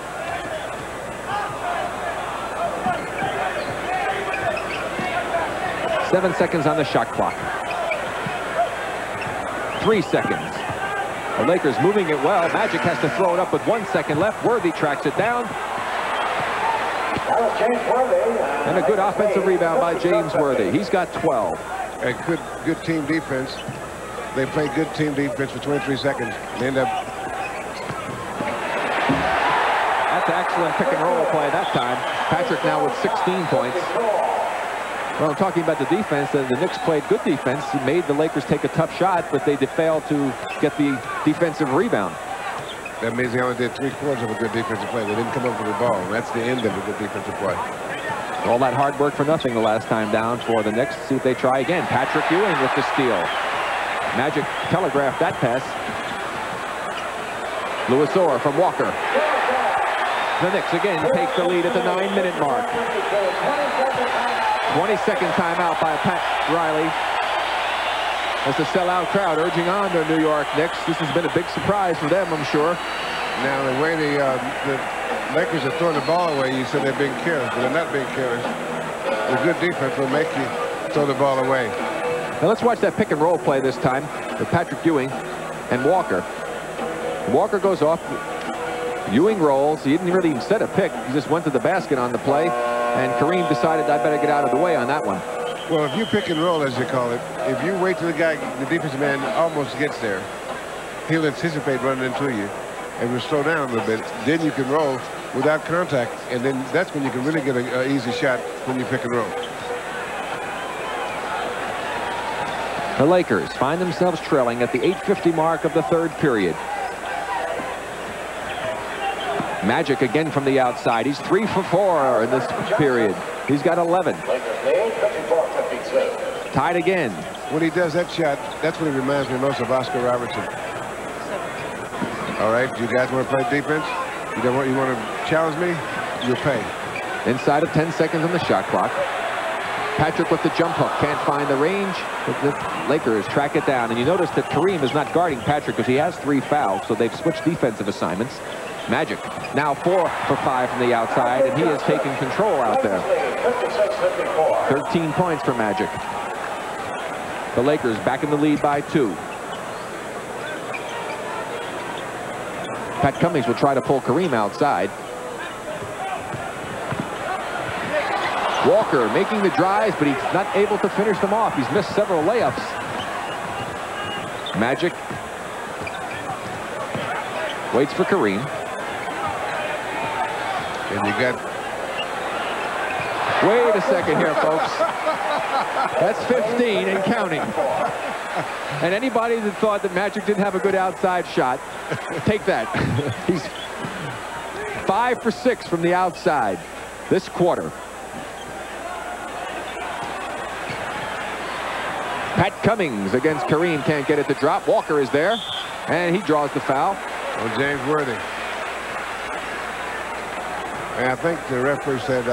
Seven seconds on the shot clock. 3 seconds. The Lakers moving it well. Magic has to throw it up with 1 second left. Worthy tracks it down. And a good offensive rebound by James Worthy. He's got 12. A good team defense. They played good team defense for 23 seconds. They end up. That's an excellent pick and roll play that time. Patrick now with 16 points. Well, I'm talking about the defense. The Knicks played good defense. He made the Lakers take a tough shot, but they failed to get the defensive rebound. That means they only did 3/4 of a good defensive play. They didn't come up with the ball. That's the end of a good defensive play. All that hard work for nothing the last time down for the Knicks. See if they try again. Patrick Ewing with the steal. Magic telegraphed that pass. Louis Orr from Walker. The Knicks again take the lead at the 9-minute mark. 22nd timeout by Pat Riley. As the sellout crowd urging on the New York Knicks. This has been a big surprise for them, I'm sure. Now, the way the Lakers are throwing the ball away, you said they're being careless, but they're not being careless. The good defense will make you throw the ball away. Now let's watch that pick and roll play this time with Patrick Ewing and Walker. Walker goes off. Ewing rolls. He didn't really even set a pick. He just went to the basket on the play. And Kareem decided, I better get out of the way on that one. Well, if you pick and roll, as you call it, if you wait till the defensive man almost gets there, he'll anticipate running into you and will slow down a little bit. Then you can roll without contact, and then that's when you can really get an easy shot when you pick and roll. The Lakers find themselves trailing at the 8:50 mark of the third period. Magic again from the outside. He's 3 for 4 in this period. He's got 11. Tied again. When he does that shot, that's what he reminds me most of Oscar Robertson. All right, you guys want to play defense? You want to challenge me? You'll pay. Inside of 10 seconds on the shot clock. Patrick with the jump hook. Can't find the range. But the Lakers track it down. And you notice that Kareem is not guarding Patrick because he has 3 fouls. So they've switched defensive assignments. Magic now 4 for 5 from the outside, and he has taken control out there. 13 points for Magic. The Lakers back in the lead by 2. Pat Cummings will try to pull Kareem outside. Walker making the drives, but he's not able to finish them off. He's missed several layups. Magic waits for Kareem. And you got... Wait a second here, folks. That's 15 and counting. And anybody that thought that Magic didn't have a good outside shot, take that. He's 5 for 6 from the outside this quarter. Pat Cummings against Kareem, can't get it to drop. Walker is there, and he draws the foul. Oh, James Worthy. And I think the referee said,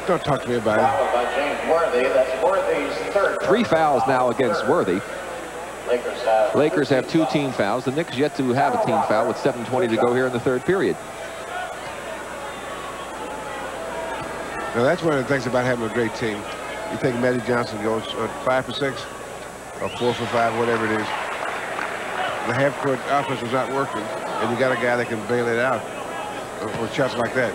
don't talk to me about it. Foul by James Worthy. That's Worthy's 3rd. 3 fouls now against Worthy. Lakers have 2 team fouls. The Knicks yet to have a team foul with 7:20 to go here in the third period. Now, that's one of the things about having a great team. You take Magic Johnson, goes 5 for 6 or 4 for 5, whatever it is. The half-court offense is not working, and you got a guy that can bail it out with shots like that.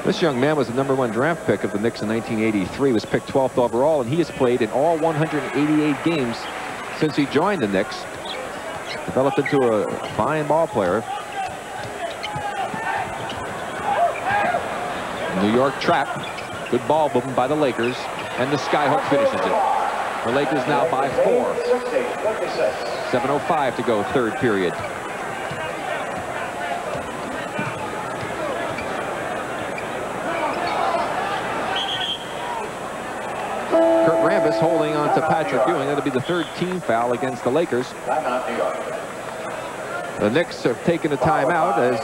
This young man was the #1 draft pick of the Knicks in 1983, was picked 12th overall, and he has played in all 188 games since he joined the Knicks. Developed into a fine ball player. New York trap. Good ball movement by the Lakers, and the skyhook finishes it. The Lakers now by 4. 7:05 to go, third period. Kurt Rambis holding on to Patrick Ewing. That'll be the 3rd team foul against the Lakers. The Knicks have taken a timeout as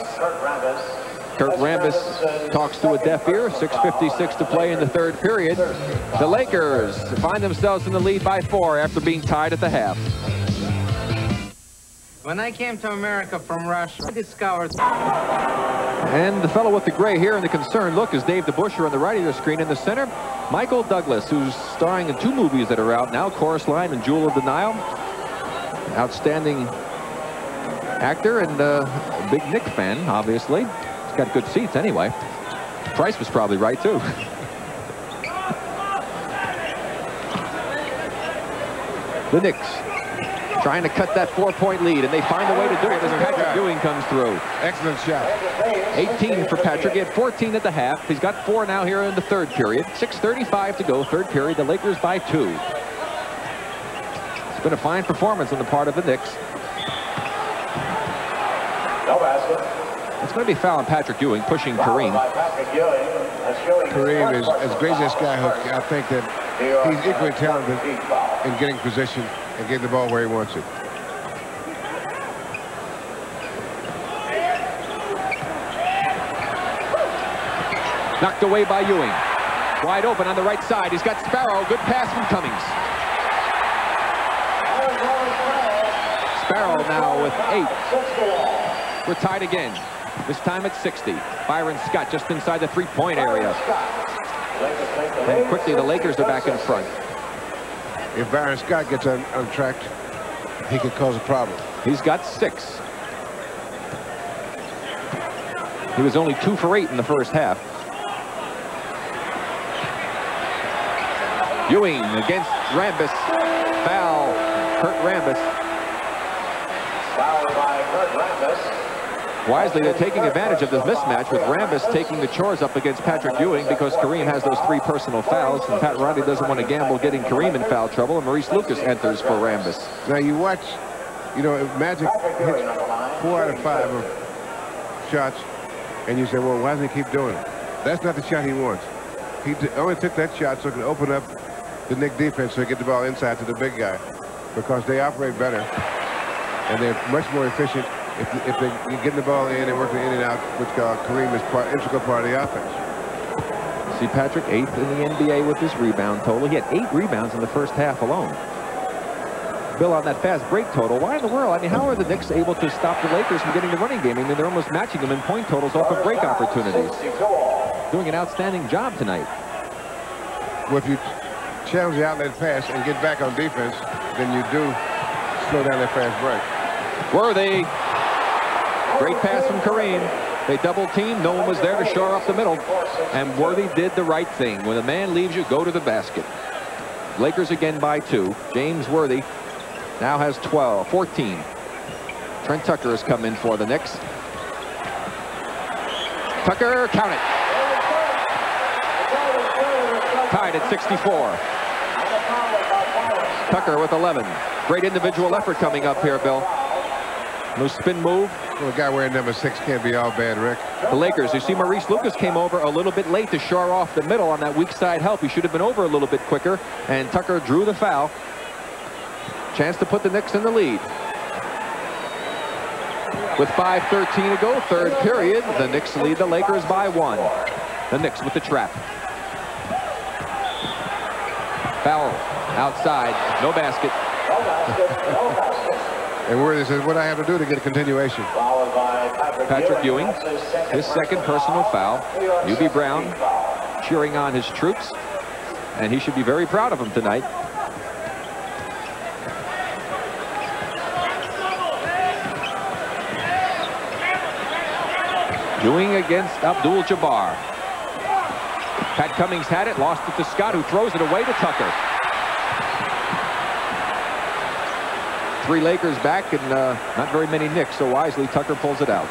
Kurt Rambis talks to a deaf ear. 6:56 to play in the third period. The Lakers find themselves in the lead by 4 after being tied at the half. When I came to America from Russia, I discovered... And the fellow with the gray hair and the concerned look is Dave DeBuscher on the right of your screen. In the center, Michael Douglas, who's starring in 2 movies that are out now, Chorus Line and Jewel of the Nile. Outstanding actor and a big Knicks fan, obviously. He's got good seats anyway. Price was probably right, too. The Knicks trying to cut that 4-point lead, and they find a way to do it as Patrick Ewing comes through. Excellent shot. 18 for Patrick. He had 14 at the half. He's got 4 now here in the 3rd period. 6:35 to go, 3rd period. The Lakers by 2. It's been a fine performance on the part of the Knicks. No basket. It's going to be foul on Patrick Ewing, pushing Kareem. Kareem is as great as this guy, Hook. I think that he's equally talented in getting position and getting the ball where he wants it. Knocked away by Ewing. Wide open on the right side. He's got Sparrow. Good pass from Cummings. Sparrow now with 8. We're tied again. This time at 60. Byron Scott just inside the 3-point area. And quickly the Lakers are back in front. If Byron Scott gets untracked, he could cause a problem. He's got 6. He was only 2 for 8 in the first half. Ewing against Rambis. Foul, Kurt Rambis. Foul by Kurt Rambis. Wisely, they're taking advantage of this mismatch with Rambis taking the chores up against Patrick Ewing because Kareem has those 3 personal fouls, and Pat Riley doesn't want to gamble getting Kareem in foul trouble, and Maurice Lucas enters for Rambis. Now you watch, you know, if Magic hits 4 out of 5 of shots, and you say, well, why does he keep doing it? That's not the shot he wants. He only took that shot so he can open up the Knicks defense so they get the ball inside to the big guy, because they operate better and they're much more efficient if they get the ball in and working in and out, which Kareem is integral part of the offense. See Patrick 8th in the NBA with his rebound total. He had 8 rebounds in the first half alone. Bill, on that fast break total, why in the world? I mean, how are the Knicks able to stop the Lakers from getting the running game? I mean, they're almost matching them in point totals off of break opportunities. Doing an outstanding job tonight. Well, if you challenge the outlet pass and get back on defense, then you do slow down that fast break. Worthy. Great pass from Kareem. They double team. No one was there to shore up the middle. And Worthy did the right thing. When a man leaves you, go to the basket. Lakers again by 2. James Worthy now has 14. Trent Tucker has come in for the Knicks. Tucker, count it. Tied at 64. Tucker with 11. Great individual effort coming up here, Bill. No spin move. Well, a guy wearing number 6 can't be all bad, Rick. The Lakers, you see Maurice Lucas came over a little bit late to shore off the middle on that weak side help. He should have been over a little bit quicker, and Tucker drew the foul. Chance to put the Knicks in the lead. With 5:13 to go, 3rd period, the Knicks lead the Lakers by 1. The Knicks with the trap. Foul outside, no basket. No basket, no basket. And Worthy says, what I have to do to get a continuation. Followed by Patrick Ewing, his 2nd personal foul. UB Brown cheering on his troops, and he should be very proud of him tonight. Ewing against Abdul-Jabbar. Pat Cummings had it, lost it to Scott, who throws it away to Tucker. 3 Lakers back and not very many Knicks, so wisely Tucker pulls it out.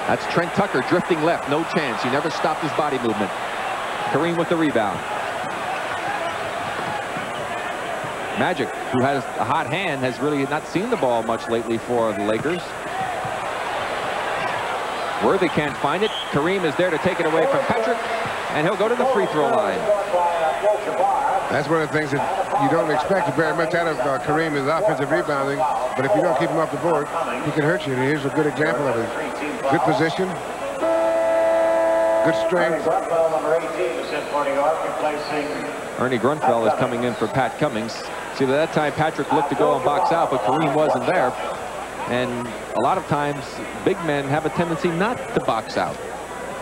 That's Trent Tucker drifting left, no chance. He never stopped his body movement. Kareem with the rebound. Magic, who has a hot hand, has really not seen the ball much lately for the Lakers. Worthy can't find it. Kareem is there to take it away from Patrick, and he'll go to the free throw line. That's one of the things that you don't expect very much out of Kareem is offensive rebounding, but if you don't keep him off the board, he can hurt you. And here's a good example of it. Good position. good strength. Ernie Grunfeld is coming in for Pat Cummings. See, by that time, Patrick looked to go and box out, but Kareem wasn't there. And a lot of times, big men have a tendency not to box out.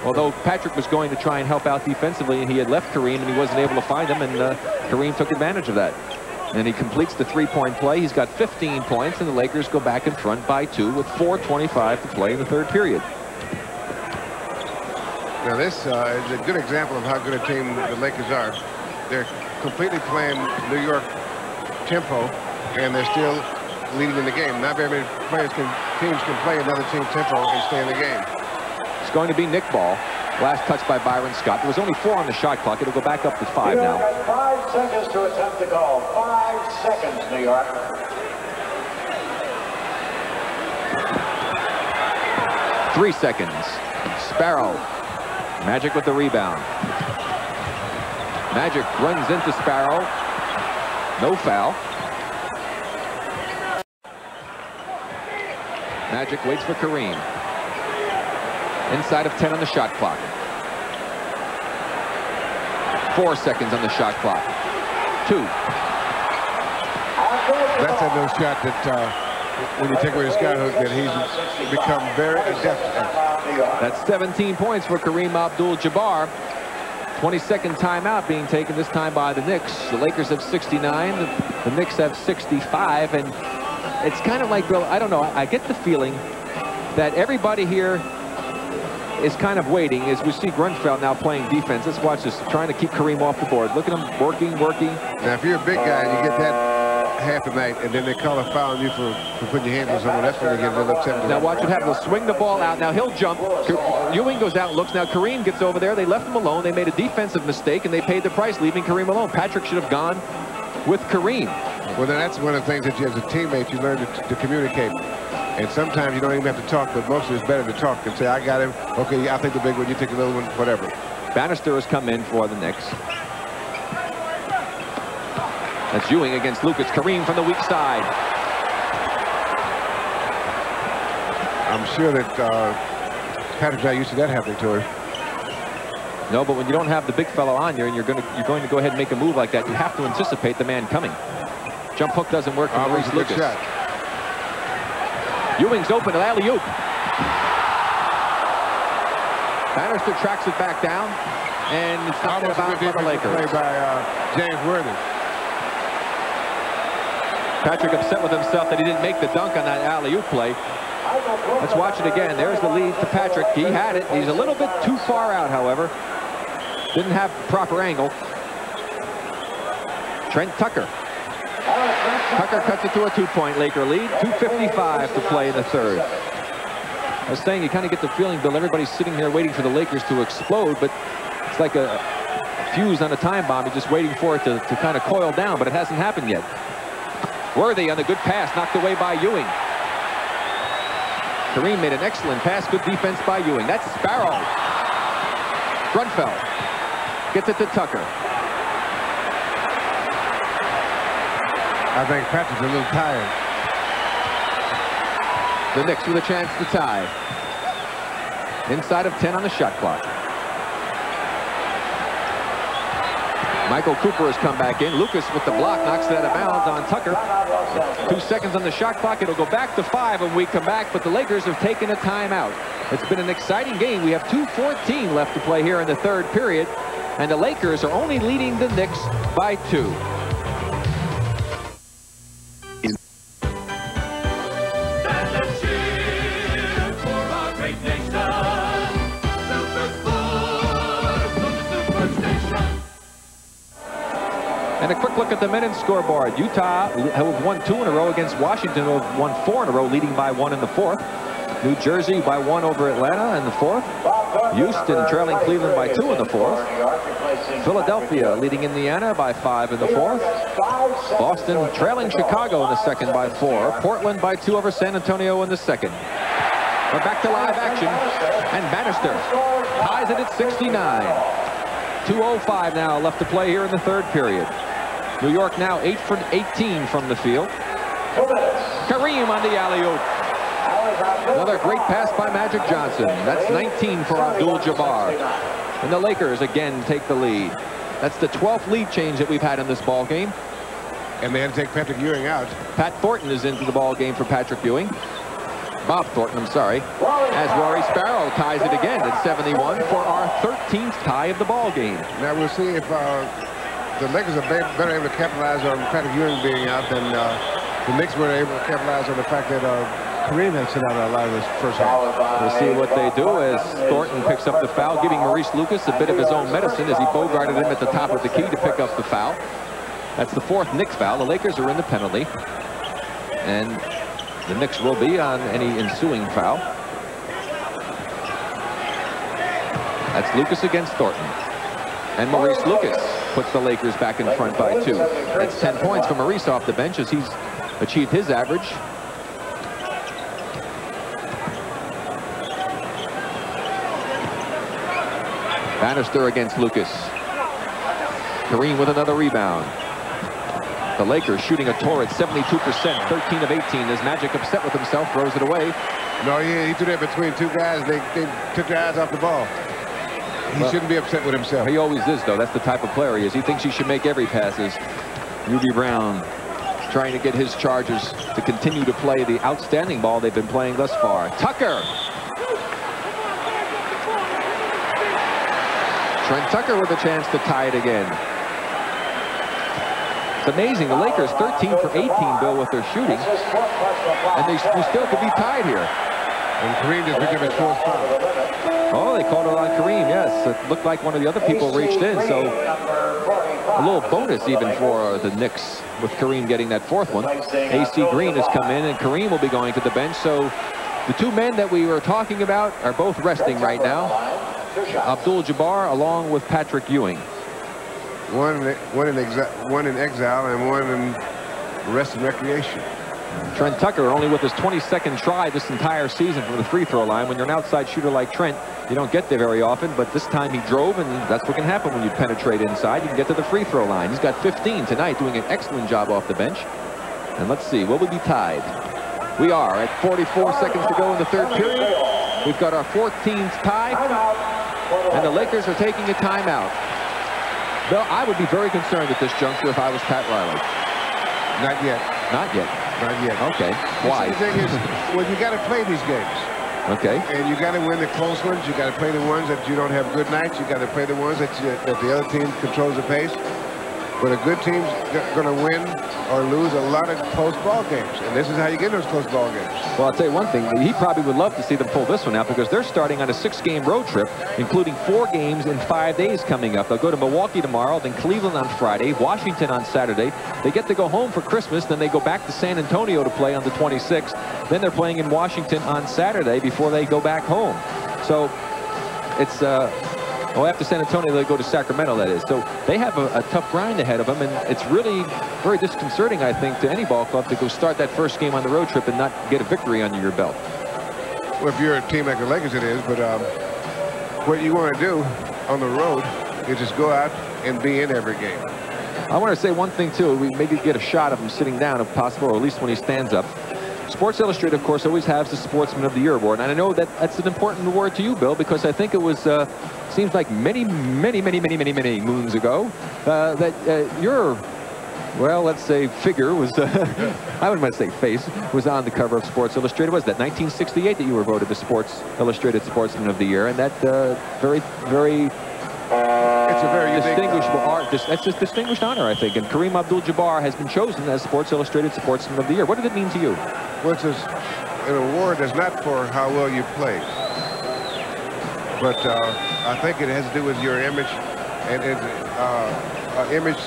Although Patrick was going to try and help out defensively, and he had left Kareem, and he wasn't able to find him, and Kareem took advantage of that. And he completes the three-point play. He's got 15 points, and the Lakers go back in front by 2 with 4:25 to play in the third period. Now this is a good example of how good a team the Lakers are. They're completely playing New York tempo, and they're still leading in the game. Not very many teams can play another team tempo and stay in the game. It's going to be Nick ball. Last touch by Byron Scott. There was only 4 on the shot clock. It'll go back up to 5 now. 5 seconds to attempt to go. 5 seconds, New York. Three seconds. Sparrow. Magic with the rebound. Magic runs into Sparrow. No foul. Magic waits for Kareem. Inside of 10 on the shot clock. 4 seconds on the shot clock. 2. That's a no shot that when you take away the sky hook, that he's become very adept at. That's 17 points for Kareem Abdul-Jabbar. 22nd timeout being taken this time by the Knicks. The Lakers have 69. The Knicks have 65. And it's kind of like, Bill, I don't know. I get the feeling that everybody here is kind of waiting as we see Grunfeld now playing defense. Let's watch this, trying to keep Kareem off the board. Look at him working. Now, if you're a big guy and you get that half a night, and then they call a foul on you for putting your hands on someone, that's when they get a little upset. Now watch what happens. They'll swing the ball out. Now he'll jump. Ewing goes out and looks. Now Kareem gets over there. They left him alone. They made a defensive mistake, and they paid the price, leaving Kareem alone. Patrick should have gone with Kareem. Well, then that's one of the things that you, as a teammate, you learn to communicate. And sometimes you don't even have to talk, but mostly it's better to talk and say, I got him. Okay, I'll take the big one. You take the little one, whatever. Bannister has come in for the Knicks. That's Ewing against Lucas. Kareem from the weak side. I'm sure that Patrick's not used to that happening to her. No, but when you don't have the big fellow on you and you're going to go ahead and make a move like that, you have to anticipate the man coming. Jump hook doesn't work for Maurice Lucas. Shot. Ewing's open, an alley-oop. Bannister tracks it back down, and it's not going to bounce by the Lakers. Play by James Worthy. Patrick upset with himself that he didn't make the dunk on that alley-oop play. Let's watch it again. There's the lead to Patrick. He had it. He's a little bit too far out, however. Didn't have the proper angle. Trent Tucker. Tucker cuts it to a 2-point Laker lead. 2:55 to play in the third. I was saying, you kind of get the feeling, Bill, everybody's sitting there waiting for the Lakers to explode, but it's like a fuse on a time bomb. You're just waiting for it to kind of coil down, but it hasn't happened yet. Worthy on the good pass, knocked away by Ewing. Kareem made an excellent pass. Good defense by Ewing. That's Sparrow. Grunfeld gets it to Tucker. I think Patrick's a little tired. The Knicks with a chance to tie. Inside of 10 on the shot clock. Michael Cooper has come back in. Lucas with the block knocks it out of bounds on Tucker. 2 seconds on the shot clock. It'll go back to 5 when we come back, but the Lakers have taken a timeout. It's been an exciting game. We have 2:14 left to play here in the third period, and the Lakers are only leading the Knicks by 2. And a quick look at the men's scoreboard. Utah have won 2 in a row against Washington, who have won 4 in a row, leading by 1 in the fourth. New Jersey by 1 over Atlanta in the fourth. Houston trailing Cleveland by 2 in the fourth. Philadelphia leading Indiana by 5 in the fourth. Boston trailing Chicago in the second by 4. Portland by 2 over San Antonio in the second. We're back to live action, and Bannister ties it at 69. 2:05 now left to play here in the third period. New York now 8 for 18 from the field. Kareem on the alley-oop. Another great pass by Magic Johnson. That's 19 for Abdul-Jabbar. And the Lakers again take the lead. That's the 12th lead change that we've had in this ball game. And they had to take Patrick Ewing out. Pat Thornton is into the ball game for Patrick Ewing. Bob Thornton, I'm sorry. As Rory Sparrow ties it again at 71 for our 13th tie of the ball game. Now we'll see if the Lakers are better able to capitalize on Patrick Ewing being out than the Knicks were able to capitalize on the fact that Kareem had sent out a lot of his first half. We'll see what they do as Thornton picks up the foul, giving Maurice Lucas a bit of his own medicine as he bogarted him at the top of the key to pick up the foul. That's the 4th Knicks foul. The Lakers are in the penalty. And the Knicks will be on any ensuing foul. That's Lucas against Thornton. And Maurice Lucas puts the Lakers back in front by 2. That's 10 points for Maurice off the bench as he's achieved his average. Bannister against Lucas. Kareem with another rebound. The Lakers shooting a torrid 72%, 13 of 18. As Magic upset with himself, throws it away. No, he threw that between 2 guys. They took their eyes off the ball. He shouldn't be upset with himself. He always is, though. That's the type of player he is. He thinks he should make every passes. Ruby Brown trying to get his Chargers to continue to play the outstanding ball they've been playing thus far. Tucker. Trent Tucker with a chance to tie it again. It's amazing. The Lakers 13 for 18, Bill, with their shooting. And we still could be tied here. And Kareem just picked up his 4th foul. Oh, they called it on Kareem, yes. It looked like one of the other people reached in, so a little bonus even for the Knicks with Kareem getting that 4th one. AC Green has come in, and Kareem will be going to the bench. So the 2 men that we were talking about are both resting right now. Abdul-Jabbar along with Patrick Ewing. One in exile and one in rest and recreation. Trent Tucker only with his 22nd try this entire season from the free throw line. When you're an outside shooter like Trent, you don't get there very often, but this time he drove, and that's what can happen when you penetrate inside. You can get to the free throw line. He's got 15 tonight, doing an excellent job off the bench. And let's see, will we be tied? We are at 44 seconds to go in the 3rd period. We've got our 14th tie, and the Lakers are taking a timeout. Bill, I would be very concerned at this juncture if I was Pat Riley. Not yet. Not yet. Not yet. Okay. Why? The thing is, well, you got to play these games. Okay. And you got to win the close ones. You got to play the ones that you don't have good nights. You got to play the ones that the other team controls the pace. But a good team's going to win or lose a lot of close ball games. And this is how you get those close ball games. Well, I'll tell you one thing. He probably would love to see them pull this one out because they're starting on a 6-game road trip, including 4 games in 5 days coming up. They'll go to Milwaukee tomorrow, then Cleveland on Friday, Washington on Saturday. They get to go home for Christmas, then they go back to San Antonio to play on the 26th. Then they're playing in Washington on Saturday before they go back home. So it's... well, after San Antonio, they go to Sacramento, that is. So they have a tough grind ahead of them, and it's really very disconcerting, I think, to any ball club to go start that first game on the road trip and not get a victory under your belt. Well, if you're a team like the Lakers, it is, but what you want to do on the road is just go out and be in every game. I want to say one thing, too. We maybe get a shot of him sitting down, if possible, or at least when he stands up. Sports Illustrated, of course, always has the Sportsman of the Year award. And I know that that's an important award to you, Bill, because I think it was, seems like many moons ago that your, well, let's say figure was, I wouldn't want to say face, was on the cover of Sports Illustrated. Was that 1968 that you were voted the Sports Illustrated Sportsman of the Year? And that very it's a very distinguishable art. That's just distinguished honor, I think. And Kareem Abdul-Jabbar has been chosen as Sports Illustrated Sportsman of the Year. What did it mean to you? Well, it's an award that's not for how well you play, but I think it has to do with your image, and an image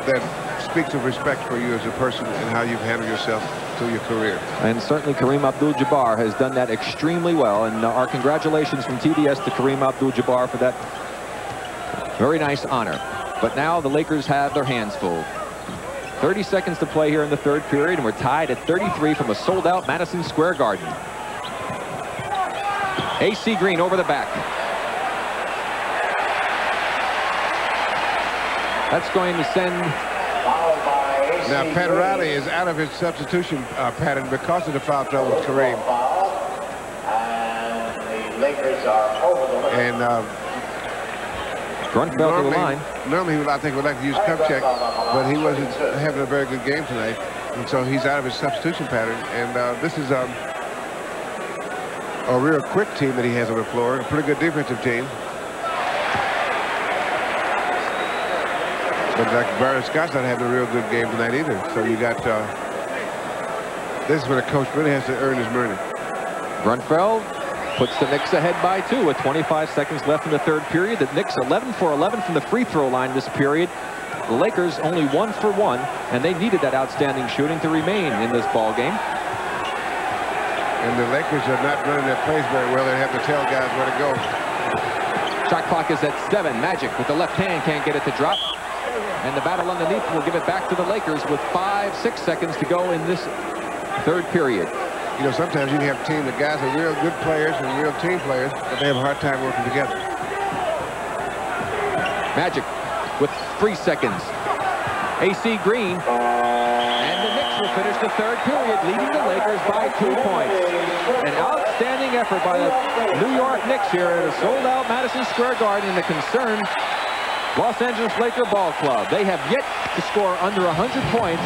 that speaks of respect for you as a person and how you've handled yourself through your career. And certainly Kareem Abdul-Jabbar has done that extremely well. And our congratulations from TBS to Kareem Abdul-Jabbar for that very nice honor. But now the Lakers have their hands full. 30 seconds to play here in the 3rd period, and we're tied at 33 from a sold-out Madison Square Garden. AC Green over the back. That's going to send Now, Pat Riley is out of his substitution pattern because of the foul trouble with Kareem. And the Lakers are over the limit. And Grunfeld to the line. Normally, I think, would like to use Kupchak, but he wasn't having a very good game tonight. And so he's out of his substitution pattern. And this is a real quick team that he has on the floor. A pretty good defensive team. But like Byron Scott's not having a real good game tonight either. So you got, this is where the coach really has to earn his money. Grunfeld puts the Knicks ahead by 2 with 25 seconds left in the third period. The Knicks 11 for 11 from the free throw line this period. The Lakers only 1 for 1, and they needed that outstanding shooting to remain in this ball game. And the Lakers are not running their plays very well. They have to tell guys where to go. Shot clock is at 7. Magic with the left hand can't get it to drop. And the battle underneath will give it back to the Lakers with 5-6 seconds to go in this third period. You know, sometimes you can have a team that guys are real good players and real team players, but they have a hard time working together. Magic with 3 seconds. AC Green. And the Knicks will finish the third period, leading the Lakers by 2 points. An outstanding effort by the New York Knicks here at a sold-out Madison Square Garden in the concerned Los Angeles Laker Ball Club. They have yet to score under 100 points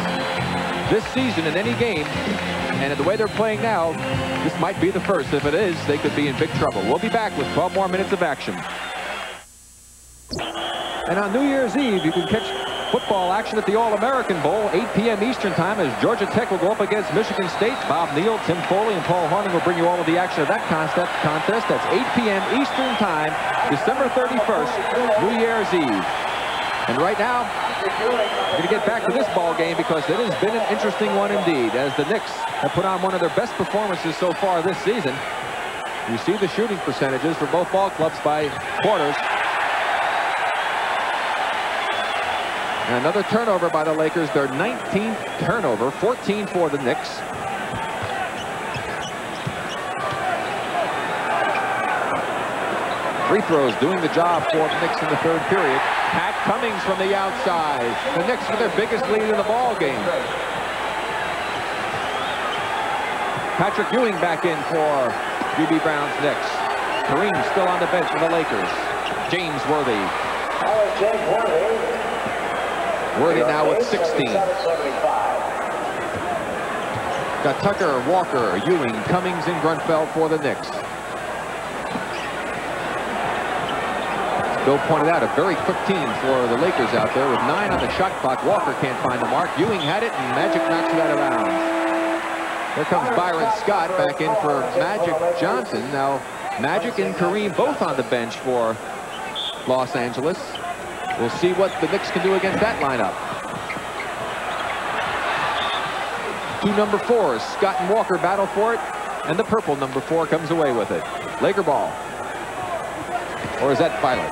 this season in any game. And the way they're playing now, this might be the first. If it is, they could be in big trouble. We'll be back with 12 more minutes of action. And on New Year's Eve, you can catch football action at the All-American Bowl, 8 p.m. Eastern Time, as Georgia Tech will go up against Michigan State. Bob Neal, Tim Foley, and Paul Hornung will bring you all of the action of that contest. That's 8 p.m. Eastern Time, December 31st, New Year's Eve. And right now, we're going to get back to this ball game because it has been an interesting one indeed, as the Knicks have put on one of their best performances so far this season. You see the shooting percentages for both ball clubs by quarters. And another turnover by the Lakers, their 19th turnover, 14 for the Knicks. Free throws doing the job for the Knicks in the third period. Pat Cummings from the outside. The Knicks with their biggest lead in the ball game. Patrick Ewing back in for UB Brown's Knicks. Kareem still on the bench for the Lakers. James Worthy. Worthy now with 16. Got Tucker, Walker, Ewing, Cummings, and Grunfeld for the Knicks. Bill pointed out a very quick team for the Lakers out there with 9 on the shot clock. Walker can't find the mark. Ewing had it, and Magic knocks it out of bounds. Here comes Byron Scott back in for Magic Johnson. Now, Magic and Kareem both on the bench for Los Angeles. We'll see what the Knicks can do against that lineup. 2 number 4s, Scott and Walker battle for it, and the purple number 4 comes away with it. Laker ball. Or is that violet?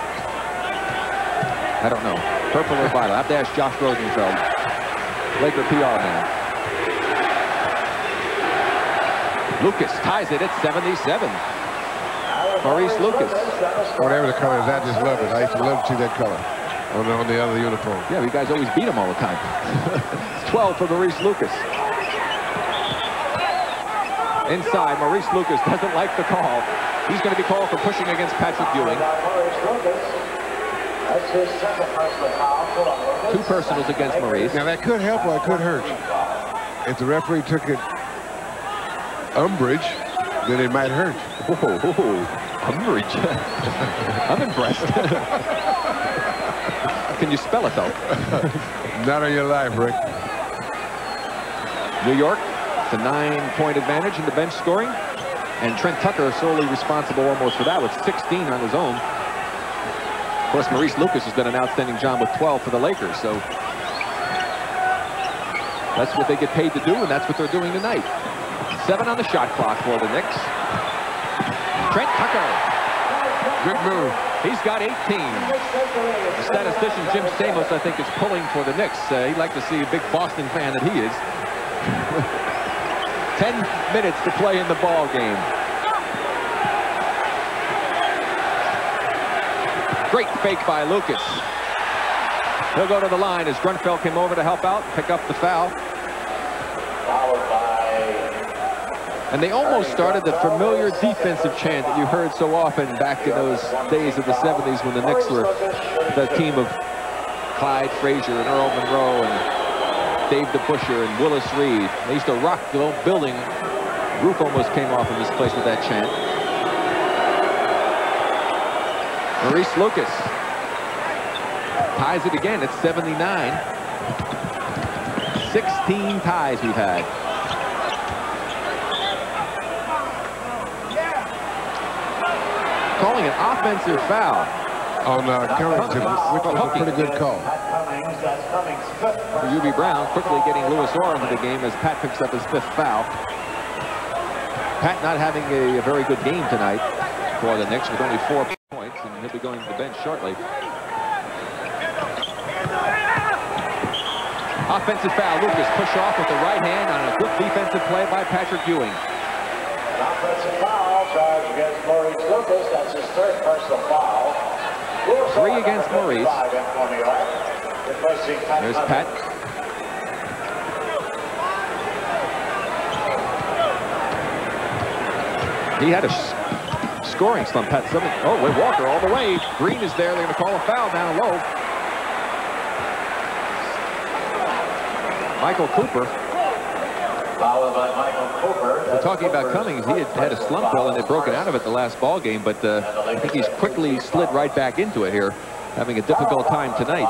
I don't know. Purple or violet? I have to ask Josh Rosenfeld, Laker PR man. Lucas ties it at 77. Maurice Lucas. Whatever the color is, I just love it. I used to love to see that color on the other uniform. Yeah, you guys always beat him all the time. It's 12 for Maurice Lucas. Inside, Maurice Lucas doesn't like the call. He's going to be called for pushing against Patrick Ewing. 2 personals against Maurice. Now that could help or it could hurt. If the referee took it umbrage, then it might hurt. Umbrage. I'm impressed. Can you spell it though? Not on your life, Rick. New York, it's a 9-point advantage in the bench scoring. And Trent Tucker solely responsible almost for that with 16 on his own. Of course, Maurice Lucas has done an outstanding job with 12 for the Lakers, so that's what they get paid to do, and that's what they're doing tonight. 7 on the shot clock for the Knicks. Trent Tucker. Good move. He's got 18. The statistician Jim Stamos, I think, is pulling for the Knicks. He'd like to see a big Boston fan that he is. 10 minutes to play in the ball game. Great fake by Lucas. He'll go to the line as Grunfeld came over to help out, pick up the foul. And they almost started the familiar defensive chant that you heard so often back in those days of the 70s when the Knicks were the team of Clyde Frazier and Earl Monroe and Dave DeBuscher and Willis Reed. They used to rock the old building. Roof almost came off in this place with that chant. Maurice Lucas ties it again at 79. 16 ties we've had. Calling an offensive foul on Covington, which was a pretty good call. For UB Brown, quickly getting Louis Orr into the game as Pat picks up his 5th foul. Pat not having a very good game tonight for the Knicks with only 4 points, and he'll be going to the bench shortly. Offensive foul, Lucas push off with the right hand on a good defensive play by Patrick Ewing. An offensive foul charge against Maurice Lucas. That's his 3rd personal foul. 3 against Maurice. There's Pat. He had a scoring slump. Pat 7. Oh, with Walker all the way. Green is there. They're going to call a foul down low. Michael Cooper. Followed by Michael Cooper. We're talking about Cummings. He had a slump pill and they'd broken out of it the last ball game, but I think he's quickly slid right back into it here, having a difficult time tonight.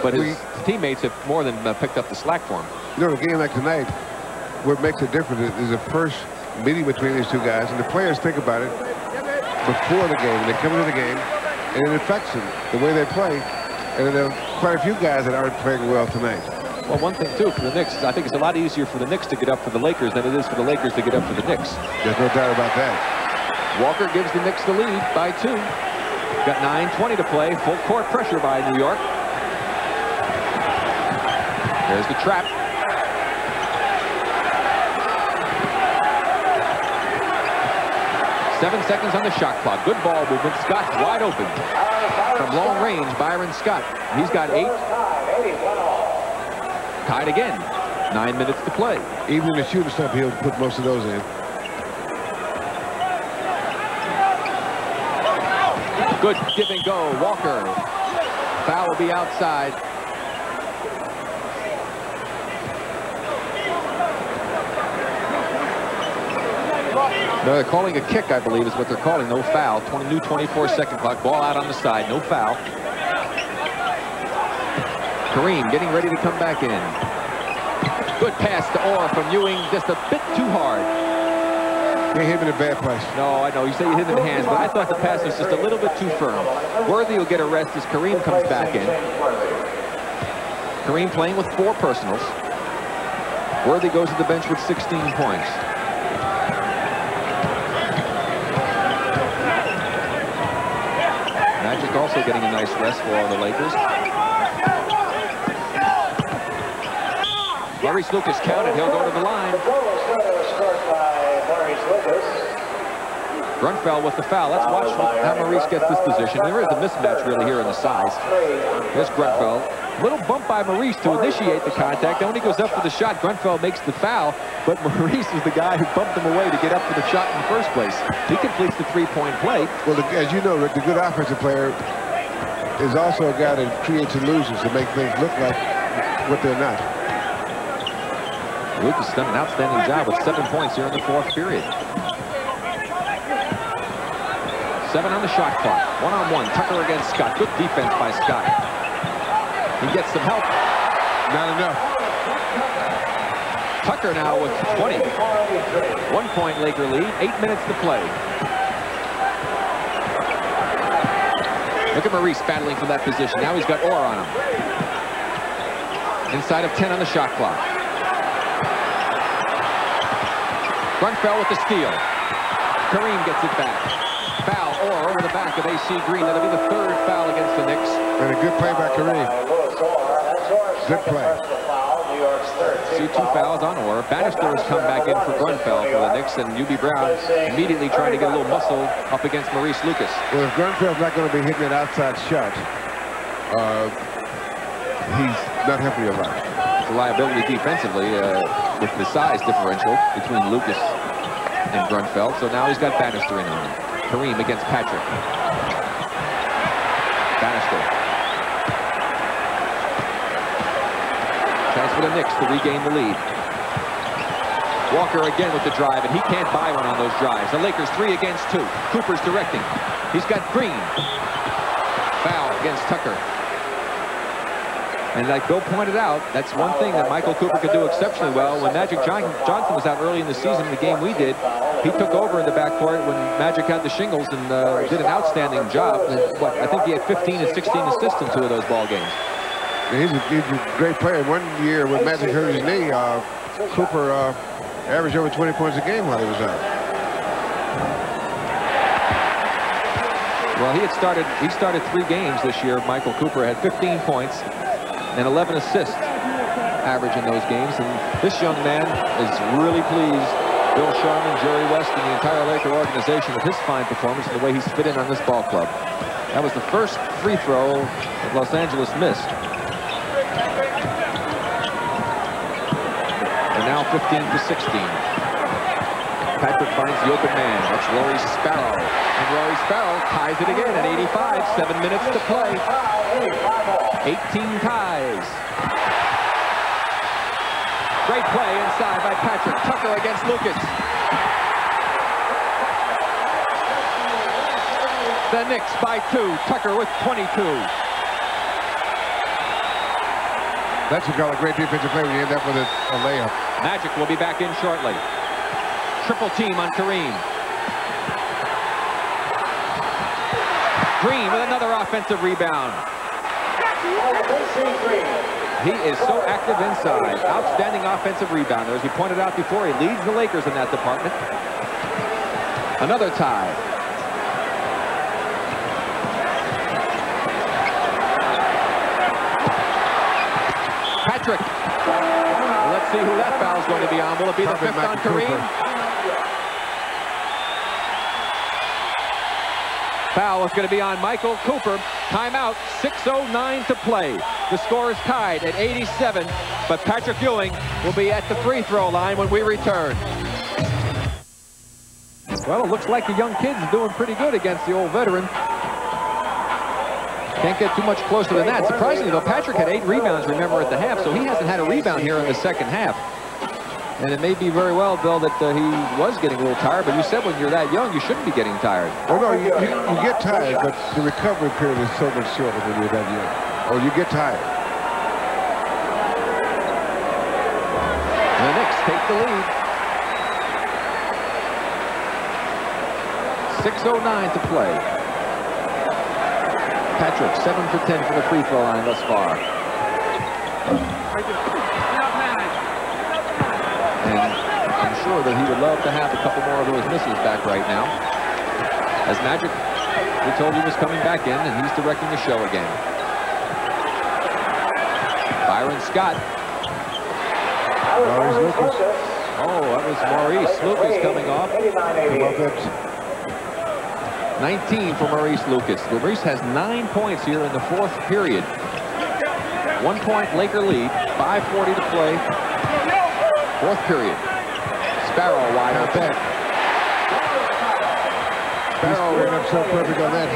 But his teammates have more than picked up the slack for him. You know, a game like tonight, what makes it different is the first meeting between these two guys, and the players think about it before the game. They come into the game, and it affects them, the way they play. And there are quite a few guys that aren't playing well tonight. Well, one thing, too, for the Knicks, I think it's a lot easier for the Knicks to get up for the Lakers than it is for the Lakers to get up for the Knicks. There's no doubt about that. Walker gives the Knicks the lead by 2. Got 9:20 to play. Full court pressure by New York. There's the trap. Seven seconds on the shot clock. Good ball movement. Scott wide open. From long range, Byron Scott. He's got 8. Tied again. 9 minutes to play. Even in the shooting stuff, he'll put most of those in. Good give and go. Walker. Foul will be outside. No, they're calling a kick, I believe, is what they're calling. No foul. 24-second clock. Ball out on the side. No foul. Kareem getting ready to come back in. Good pass to Orr from Ewing. Just a bit too hard. They hit him in a bad place. No, I know. You say you hit him in the hands, but I thought the pass was just a little bit too firm. Worthy will get a rest as Kareem comes back in. Kareem playing with 4 personals. Worthy goes to the bench with 16 points. Magic also getting a nice rest for all the Lakers. Maurice Lucas counted. He'll go to the line. Grunfeld with the foul. Let's watch how Maurice gets this position. There is a mismatch really here in the size. There's Grunfeld. Little bump by Maurice to initiate the contact. Then when he goes up for the shot, Grunfeld makes the foul, but Maurice is the guy who bumped him away to get up for the shot in the first place. He completes the 3-point play. Well, as you know, Rick, the good offensive player is also a guy that creates illusions to make things look like what they're not. Lucas has done an outstanding job with 7 points here in the 4th period. 7 on the shot clock. 1-on-1. Tucker against Scott. Good defense by Scott. He gets some help. Not enough. Tucker now with 20. 1-point Laker lead. 8 minutes to play. Look at Maurice battling for that position. Now he's got Orr on him. Inside of 10 on the shot clock. Grunfeld with the steal. Kareem gets it back. Foul Orr over the back of AC Green. That'll be the 3rd foul against the Knicks. And a good play by Kareem. Good play. See 2 fouls on Orr. Bannister has come back in for Grunfeld for the Knicks, and UB Brown immediately trying to get a little muscle up against Maurice Lucas. Well, if Grunfeld's not going to be hitting an outside shot, he's not helping you a lot. It's a liability defensively with the size differential between Lucas and Grunfeld. So now he's got Bannister in on him. Kareem against Patrick. Bannister. Chance for the Knicks to regain the lead. Walker again with the drive, and he can't buy one on those drives. The Lakers 3 against 2. Cooper's directing. He's got Green. Foul against Tucker. And like Bill pointed out, that's one thing that Michael Cooper could do exceptionally well. When Magic Johnson was out early in the season, in the game we did, he took over in the backcourt when Magic had the shingles and did an outstanding job. And, I think he had 15 and 16 assists in 2 of those ball games. He's a great player. One year when Magic hurt his knee, Cooper averaged over 20 points a game while he was out. Well, he started 3 games this year. Michael Cooper had 15 points and 11 assists average in those games. And this young man is really pleased, Bill Sharman, Jerry West, and the entire Laker organization with his fine performance and the way he's fit in on this ball club. That was the first free throw that Los Angeles missed. And now 15 to 16. Patrick finds the open man. That's Rory Sparrow. And Rory Sparrow ties it again at 85. 7 minutes to play. 18 ties. Great play inside by Patrick. Tucker against Lucas. The Knicks by 2. Tucker with 22. That's what you call a great defensive play when you end up with a layup. Magic will be back in shortly. Triple team on Kareem. Green with another offensive rebound. He is so active inside. Outstanding offensive rebounder. As we pointed out before, he leads the Lakers in that department. Another tie. Patrick. Let's see who that foul is going to be on. Will it be the 5th on Kareem? Foul is going to be on Michael Cooper. Timeout, 6:09 to play. The score is tied at 87, but Patrick Ewing will be at the free throw line when we return. Well, it looks like the young kid's doing pretty good against the old veteran. Can't get too much closer than that. Surprisingly, though, Patrick had 8 rebounds, remember, at the half, so he hasn't had a rebound here in the second half. And it may be very well, Bill, that he was getting a little tired, but you said when you're that young, you shouldn't be getting tired. Well, no, you get tired, but the recovery period is so much shorter when you're that young. Or you get tired. And the Knicks take the lead. 6:09 to play. Patrick, 7 for 10 from the free throw line thus far. And I'm sure that he would love to have a couple more of those misses back right now. As Magic, we told you, was coming back in, and he's directing the show again. Byron Scott. Maurice Lucas. Oh, that was Maurice Lucas coming off. 19 for Maurice Lucas. Maurice has 9 points here in the 4th period. 1 point Laker lead. 5:40 to play. 4th period. Sparrow wide open. Sparrow ran up so perfect on that.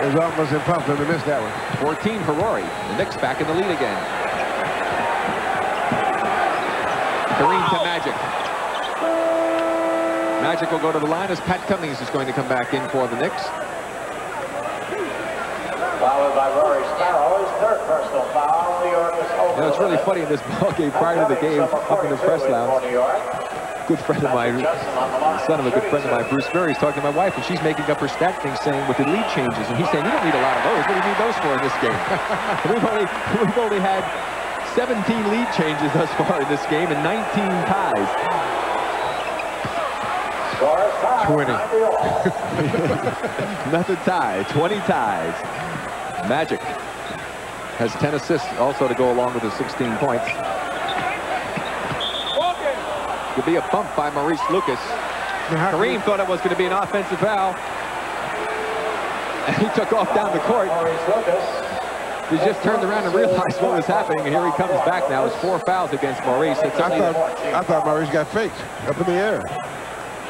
It was almost impossible to miss that one. 14 for Rory. The Knicks back in the lead again. Kareem to Magic. Magic will go to the line as Pat Cummings is going to come back in for the Knicks. Followed by Rory Sparrow, his 3rd personal foul. New York is over. You know, it's really funny in this ball game prior to the game, up in the press lounge. Good friend of mine, son of a good friend of mine, Bruce Murray, is talking to my wife, and she's making up her stat thing saying with the lead changes, and he's saying, you don't need a lot of those. What do you need those for in this game? we've only had 17 lead changes thus far in this game and 19 ties. 20. Nothing tie. 20 ties. Magic has 10 assists also to go along with his 16 points. Could be a bump by Maurice Lucas. Kareem thought it was going to be an offensive foul. And he took off down the court. He just turned around and realized what was happening, and here he comes back now. It's 4 fouls against Maurice. I thought Maurice got faked up in the air.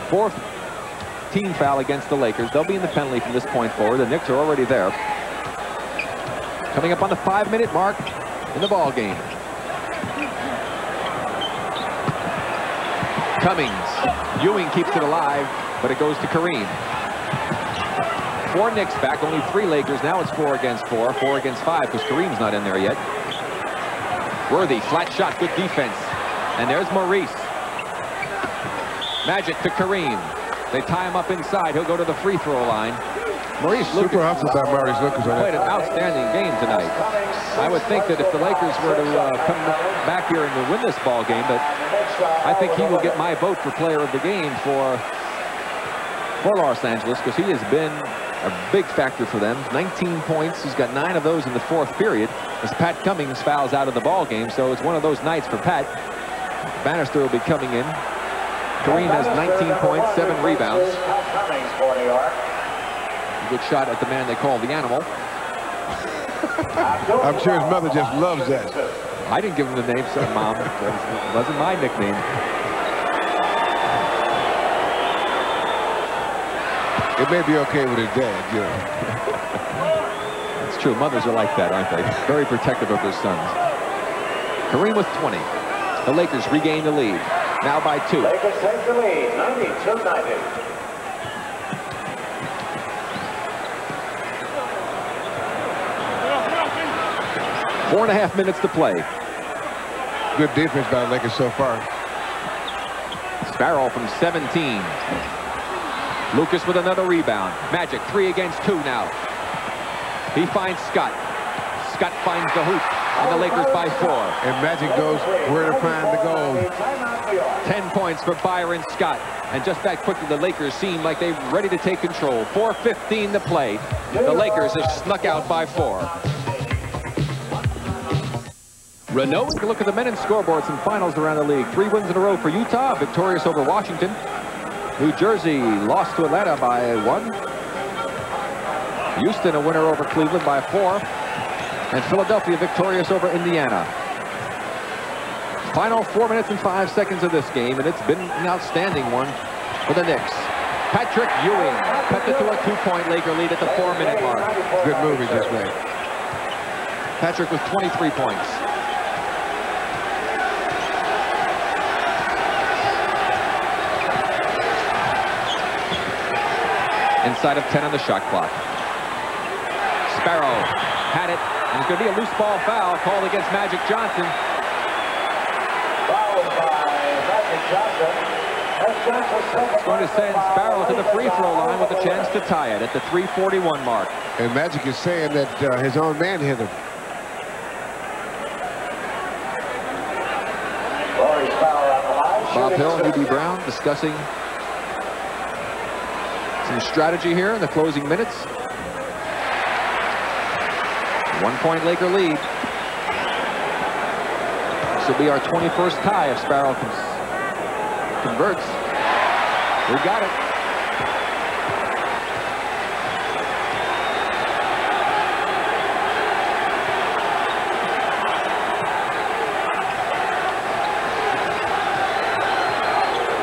Fourth team foul against the Lakers. They'll be in the penalty from this point forward. The Knicks are already there. Coming up on the 5-minute mark in the ball game. Cummings. Ewing keeps it alive, but it goes to Kareem. 4 Knicks back, only 3 Lakers. Now it's 4 against 4, 4 against 5, because Kareem's not in there yet. Worthy, flat shot, good defense. And there's Maurice. Magic to Kareem. They tie him up inside. He'll go to the free throw line. Maurice Super huffed about Maurice Lucas. Played an outstanding game tonight. I would think that if the Lakers were to come back here and win this ball game, but I think he will get my vote for player of the game for Los Angeles, because he has been a big factor for them. 19 points. He's got 9 of those in the 4th period as Pat Cummings fouls out of the ball game. So it's one of those nights for Pat. Bannister will be coming in. Kareem has 19 points, 7 rebounds. A good shot at the man they call the animal. I'm sure his mother just loves that. I didn't give him the name, so Mom. It wasn't my nickname. It may be okay with his dad, you know. It's true. Mothers are like that, aren't they? Very protective of their sons. Kareem with 20. The Lakers regain the lead. Now by 2. Lakers take the lead, 92-90. 4.5 minutes to play. Good defense by the Lakers so far. Sparrow from 17. Lucas with another rebound. Magic 3 against 2 now. He finds Scott. Scott finds the hoop, and the Lakers by 4. And Magic knows where to find the goal. 10 points for Byron Scott. And just that quickly, the Lakers seem like they're ready to take control. 4:15 to play. The Lakers have snuck out by 4. Renault. Take a look at the men's scoreboards and finals around the league. 3 wins in a row for Utah, victorious over Washington. New Jersey lost to Atlanta by 1. Houston a winner over Cleveland by 4. And Philadelphia victorious over Indiana. Final 4 minutes and 5 seconds of this game, and it's been an outstanding one for the Knicks. Patrick Ewing cut it to a 2-point Laker lead at the 4-minute mark. Good move he just made. Patrick with 23 points. Inside of 10 on the shot clock. Sparrow had it. And it's going to be a loose ball foul called against Magic Johnson. Fouled by Magic Johnson. It's going to send Sparrow to the free throw line with a chance to tie it at the 3:41 mark. And Magic is saying that his own man hit him. Bob Hill and U.B. Brown discussing some strategy here in the closing minutes. 1-point Laker lead. This will be our 21st tie if Sparrow converts. We got it.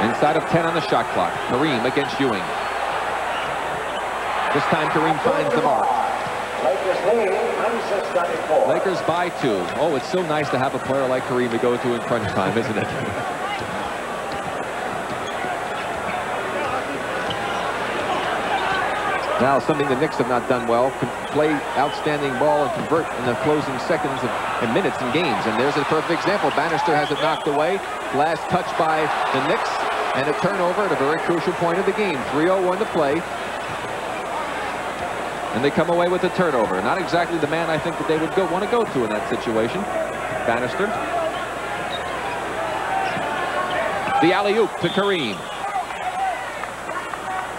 Inside of 10 on the shot clock. Kareem against Ewing. This time Kareem finds the mark. Lakers by 2. Oh, it's so nice to have a player like Kareem to go to in crunch time, isn't it? Now, something the Knicks have not done well, can play outstanding ball and convert in the closing seconds and minutes in games. And there's a perfect example. Bannister has it knocked away. Last touch by the Knicks, and a turnover at a very crucial point of the game. 3:01 to play. And they come away with a turnover. Not exactly the man I think that they would want to go to in that situation. Bannister. The alley-oop to Kareem.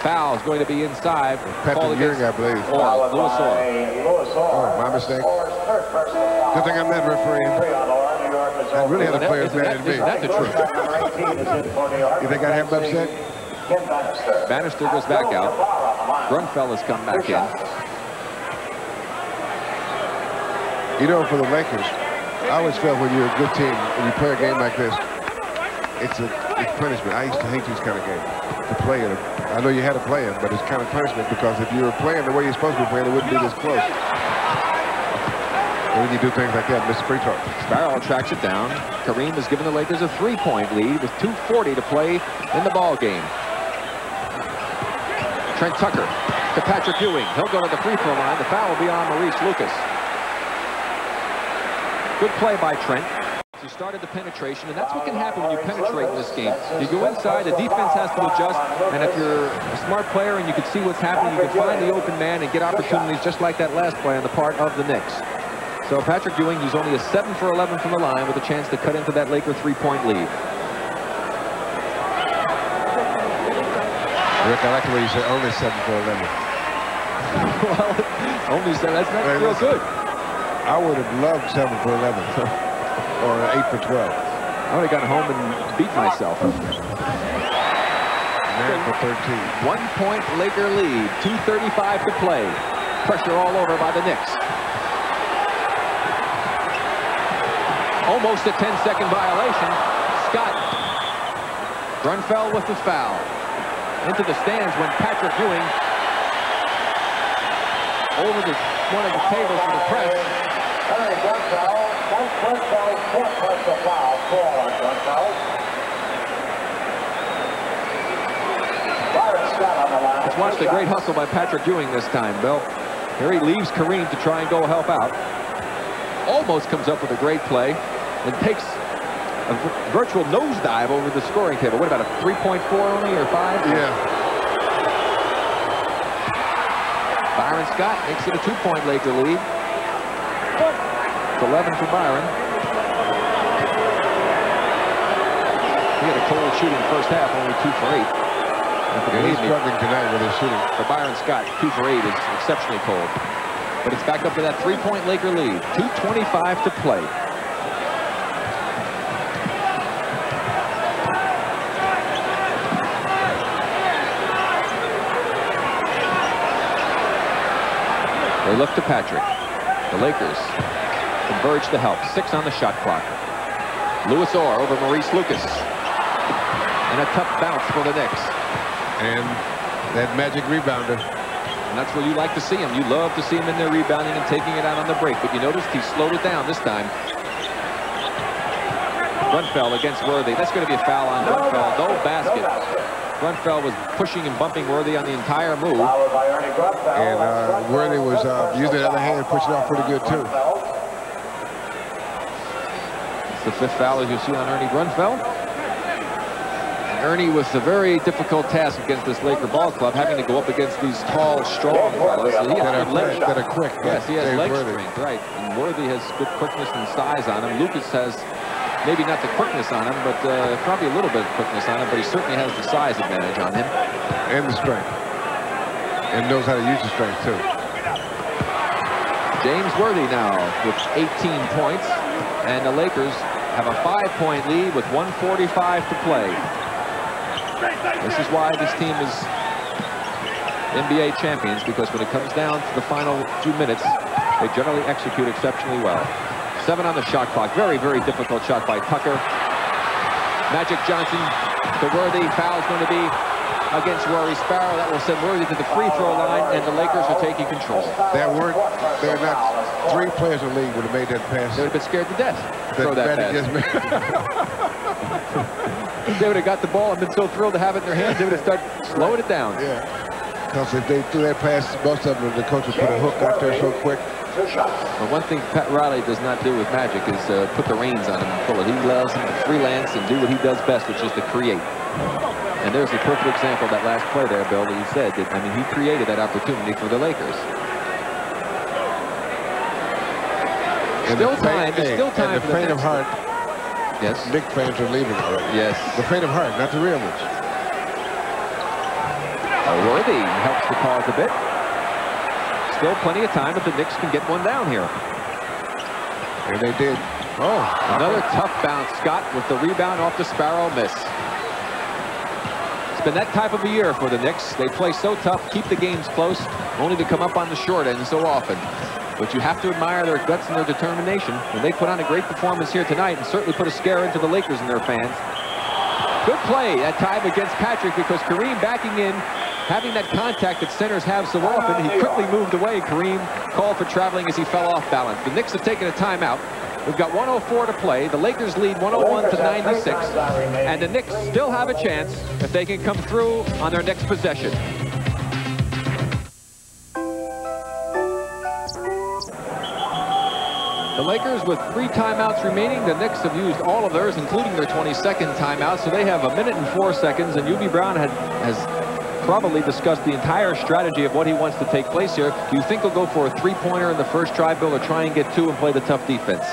Foul's going to be inside. Patrick Ewing, I believe. Or Louis Orr. Oh, my mistake. Good thing I'm not refereeing. I really have to play as bad as me. That's the truth. You think I have him upset? Bannister goes back out. Grunfeld has come back in. You know, for the Lakers, I always felt when you're a good team and you play a game like this, it's punishment. I used to hate these kind of games. To play it, I know you had to play it, but it's kind of punishment because if you were playing the way you're supposed to be playing, it wouldn't be this close. And when you do things like that, miss free throw. Sparrow tracks it down. Kareem has given the Lakers a 3-point lead with 2:40 to play in the ball game. Trent Tucker to Patrick Ewing. He'll go to the free throw line. The foul will be on Maurice Lucas. Good play by Trent. He started the penetration, and that's what can happen when you penetrate in this game. You go inside, the defense has to adjust, and if you're a smart player and you can see what's happening, you can find the open man and get opportunities just like that last play on the part of the Knicks. So Patrick Ewing, who's only a 7 for 11 from the line with a chance to cut into that Laker 3-point lead. Rick, I like the way you say only 7 for 11. Well, only 7, that's not real good. I would have loved 7 for 11 or 8 for 12. I would have gone home and beat myself. 9 for 13. 1-point Laker lead, 2:35 to play. Pressure all over by the Knicks. Almost a 10-second violation. Scott. Grunfeld with the foul. Into the stands when Patrick Ewing over one of the tables for the press. Let's watch the great hustle by Patrick Ewing this time, Bill. Here he leaves Kareem to try and go help out. Almost comes up with a great play and takes a virtual nosedive over the scoring table. What about a 3.4 only or 5? Yeah. Byron Scott makes it a 2-point Laker lead. It's 11 for Byron. He had a cold shooting first half, only 2 for 8. Yeah, he's struggling tonight with his shooting. For Byron Scott, 2 for 8 is exceptionally cold. But it's back up to that 3-point Laker lead. 2:25 to play. They look to Patrick. The Lakers converge to help. 6 on the shot clock. Louis Orr over Maurice Lucas. And a tough bounce for the Knicks. And that magic rebounder. And that's where you like to see him. You love to see him in there rebounding and taking it out on the break. But you noticed he slowed it down this time. Grunfeld against Worthy. That's going to be a foul on Grunfeld. No basket. Grunfeld was pushing and bumping Worthy on the entire move. And Worthy was using the other hand, pushing off pretty good, too. It's the 5th foul, as you see, on Ernie Grunfeld. And Ernie with a very difficult task against this Laker ball club, having to go up against these tall, strong fellas. He that are quick. Yes, he has leg strength, right. And Worthy has good quickness and size on him. Lucas has maybe not the quickness on him, but probably a little bit of quickness on him, but he certainly has the size advantage on him. And the strength. And knows how to use the strength, too. James Worthy now with 18 points, and the Lakers have a 5-point lead with 1:45 to play. This is why this team is NBA champions, because when it comes down to the final few minutes, they generally execute exceptionally well. 7 on the shot clock. Very, very difficult shot by Tucker. Magic Johnson to Worthy. Foul's going to be against Rory Sparrow. That will send Worthy to the free throw line, and the Lakers are taking control. There are not 3 players in the league would have made that pass. They would have been scared to death to throw that pass. They would have got the ball and been so thrilled to have it in their hands, they would have started slowing it down. Yeah, because if they threw that pass, most of them, the coach would put a hook out there so quick. But one thing Pat Riley does not do with Magic is put the reins on him and pull it. He allows him to freelance and do what he does best, which is to create. And there's a perfect example of that last play there, Bill, that you said. That, I mean, he created that opportunity for the Lakers. Still time. There's still time for the faint of heart. Yes. Knicks fans are leaving already. Yes. The faint of heart, not the real ones. Worthy helps the cause a bit. Still plenty of time if the Knicks can get one down here. And they did. Oh. Another tough bounce. Scott with the rebound off the Sparrow miss. It's been that type of a year for the Knicks. They play so tough, keep the games close, only to come up on the short end so often. but you have to admire their guts and their determination. And they put on a great performance here tonight and certainly put a scare into the Lakers and their fans. Good play that time against Patrick, because Kareem backing in, having that contact that centers have so often, he quickly moved away. Kareem called for traveling as he fell off balance. The Knicks have taken a timeout. We've got 104 to play. The Lakers lead 101 to 96. And the Knicks still have a chance if they can come through on their next possession. The Lakers with 3 timeouts remaining. The Knicks have used all of theirs, including their 22nd timeout. So they have 1 minute and 4 seconds. And UB Brown has probably discussed the entire strategy of what he wants to take place here. Do you think he'll go for a 3-pointer in the first try, Bill, or try and get 2 and play the tough defense?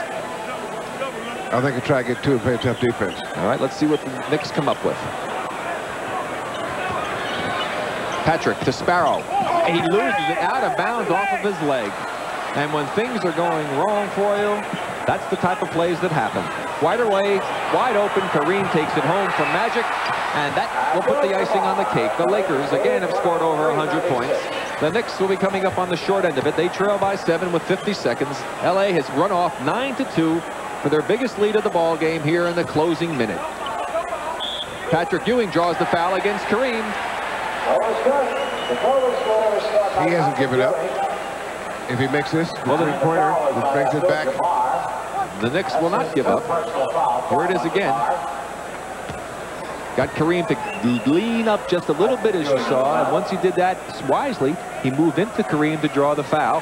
I think he'll try to get 2 and play a tough defense. All right, let's see what the Knicks come up with. Patrick to Sparrow. He loses it out of bounds off of his leg. And when things are going wrong for you, that's the type of plays that happen. Wide away, wide open. Kareem takes it home from Magic, and that will put the icing on the cake. The Lakers, again, have scored over 100 points. The Knicks will be coming up on the short end of it. They trail by 7 with 50 seconds. LA has run off 9-2 for their biggest lead of the ball game here in the closing minute. Patrick Ewing draws the foul against Kareem. He hasn't given up. If he makes this, the 3-pointer, he brings it back. The Knicks will not give up. Here it is again. Got Kareem to lean up just a little bit, as you saw, and once he did that wisely, he moved into Kareem to draw the foul.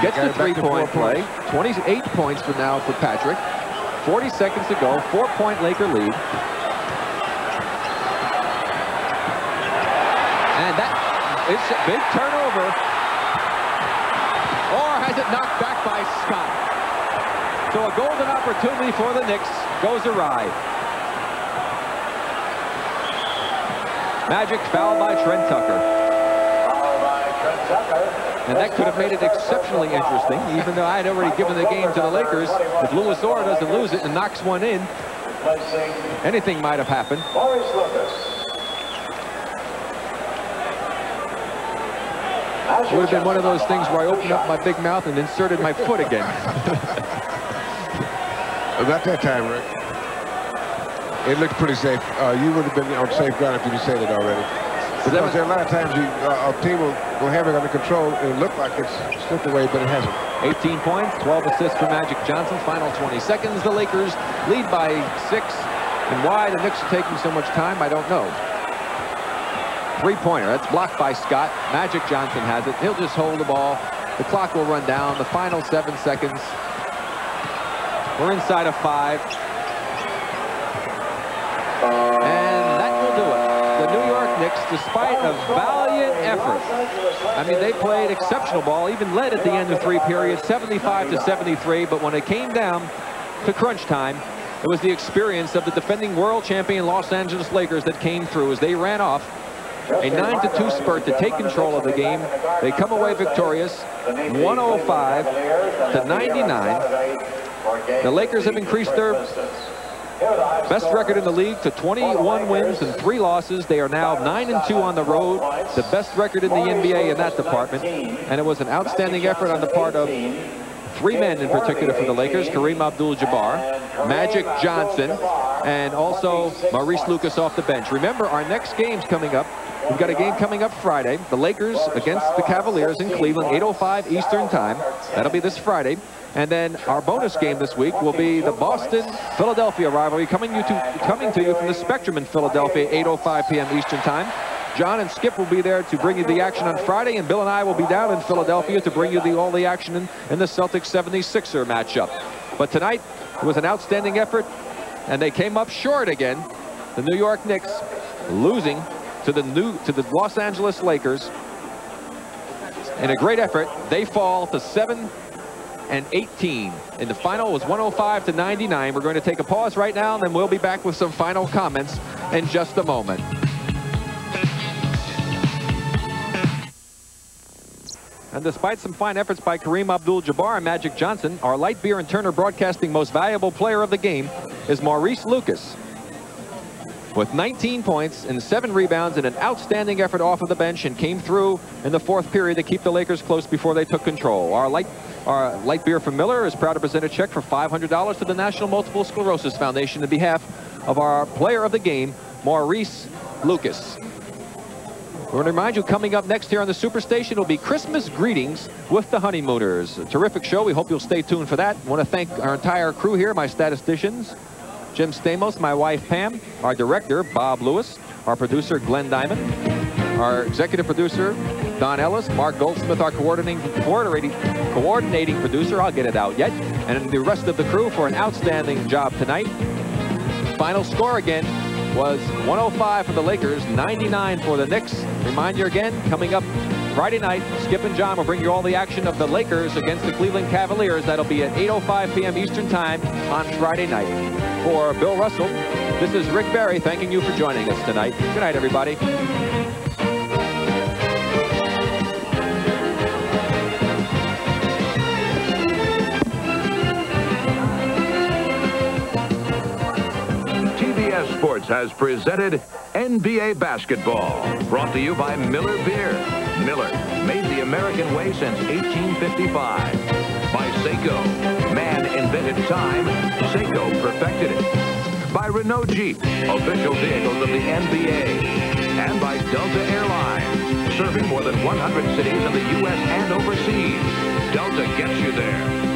Gets the 3-point play. 28 points for now for Patrick. 40 seconds to go. 4-point Laker lead. And that is a big turnover. Or has it knocked back by Scott? So a golden opportunity for the Knicks goes awry. Magic fouled by Trent Tucker. And that could have made it exceptionally interesting, even though I had already given the game to the Lakers. If Louis Orr doesn't lose it and knocks one in, anything might have happened. It would have been one of those things where I opened up my big mouth and inserted my foot again. Not that time, Rick. It looked pretty safe. You would have been on safe ground if you said it already. Because there are a lot of times a team will have it under control and it look like it's slipped away, but it hasn't. 18 points, 12 assists for Magic Johnson. Final 20 seconds. The Lakers lead by 6. And why the Knicks are taking so much time, I don't know. 3-pointer. That's blocked by Scott. Magic Johnson has it. He'll just hold the ball. The clock will run down. The final 7 seconds. We're inside of 5. And that will do it. The New York Knicks, despite a valiant effort, I mean, they played exceptional ball, even led at the end of 3 periods, 75-73. But when it came down to crunch time, it was the experience of the defending world champion Los Angeles Lakers that came through as they ran off a 9-2 spurt to take control of the game. They come away victorious, 105-99. The Lakers have increased their best record in the league to 21 wins and 3 losses. They are now 9-2 on the road, the best record in the NBA in that department. And it was an outstanding effort on the part of 3 men in particular for the Lakers: Kareem Abdul-Jabbar, Magic Johnson, and also Maurice Lucas off the bench. Remember, our next game's coming up. We've got a game coming up Friday. The Lakers against the Cavaliers in Cleveland, 8:05 Eastern Time. That'll be this Friday. And then our bonus game this week will be the Boston-Philadelphia rivalry coming to you from the Spectrum in Philadelphia, 8:05 p.m. Eastern Time. John and Skip will be there to bring you the action on Friday, and Bill and I will be down in Philadelphia to bring you all the action in the Celtics 76er matchup. But tonight, it was an outstanding effort, and they came up short again. The New York Knicks losing to the Los Angeles Lakers in a great effort. They fall to 7-18, and the final was 105-99. We're going to take a pause right now, and then we'll be back with some final comments in just a moment. And despite some fine efforts by Kareem Abdul-Jabbar and Magic Johnson, our Light Beer and Turner Broadcasting most valuable player of the game is Maurice Lucas, with 19 points and 7 rebounds and an outstanding effort off of the bench, and came through in the 4th period to keep the Lakers close before they took control. Our Light Our light beer from Miller is proud to present a check for $500 to the National Multiple Sclerosis Foundation on behalf of our player of the game, Maurice Lucas. We're going to remind you, coming up next here on the Superstation will be Christmas greetings with the Honeymooners. A terrific show. We hope you'll stay tuned for that. I want to thank our entire crew here, my statisticians, Jim Stamos, my wife Pam, our director Bob Lewis, our producer Glenn Diamond, our executive producer Don Ellis, Mark Goldsmith, our coordinating producer, I'll get it out yet, and the rest of the crew for an outstanding job tonight. Final score again was 105 for the Lakers, 99 for the Knicks. Remind you again, coming up Friday night, Skip and John will bring you all the action of the Lakers against the Cleveland Cavaliers. That'll be at 8:05 p.m. Eastern Time on Friday night. For Bill Russell, this is Rick Barry thanking you for joining us tonight. Good night, everybody. Sports has presented NBA Basketball, brought to you by Miller Beer. Miller, made the American way since 1855. By Seiko, man invented time, Seiko perfected it. By Renault Jeep, official vehicles of the NBA. And by Delta Airlines, serving more than 100 cities in the U.S. and overseas. Delta gets you there.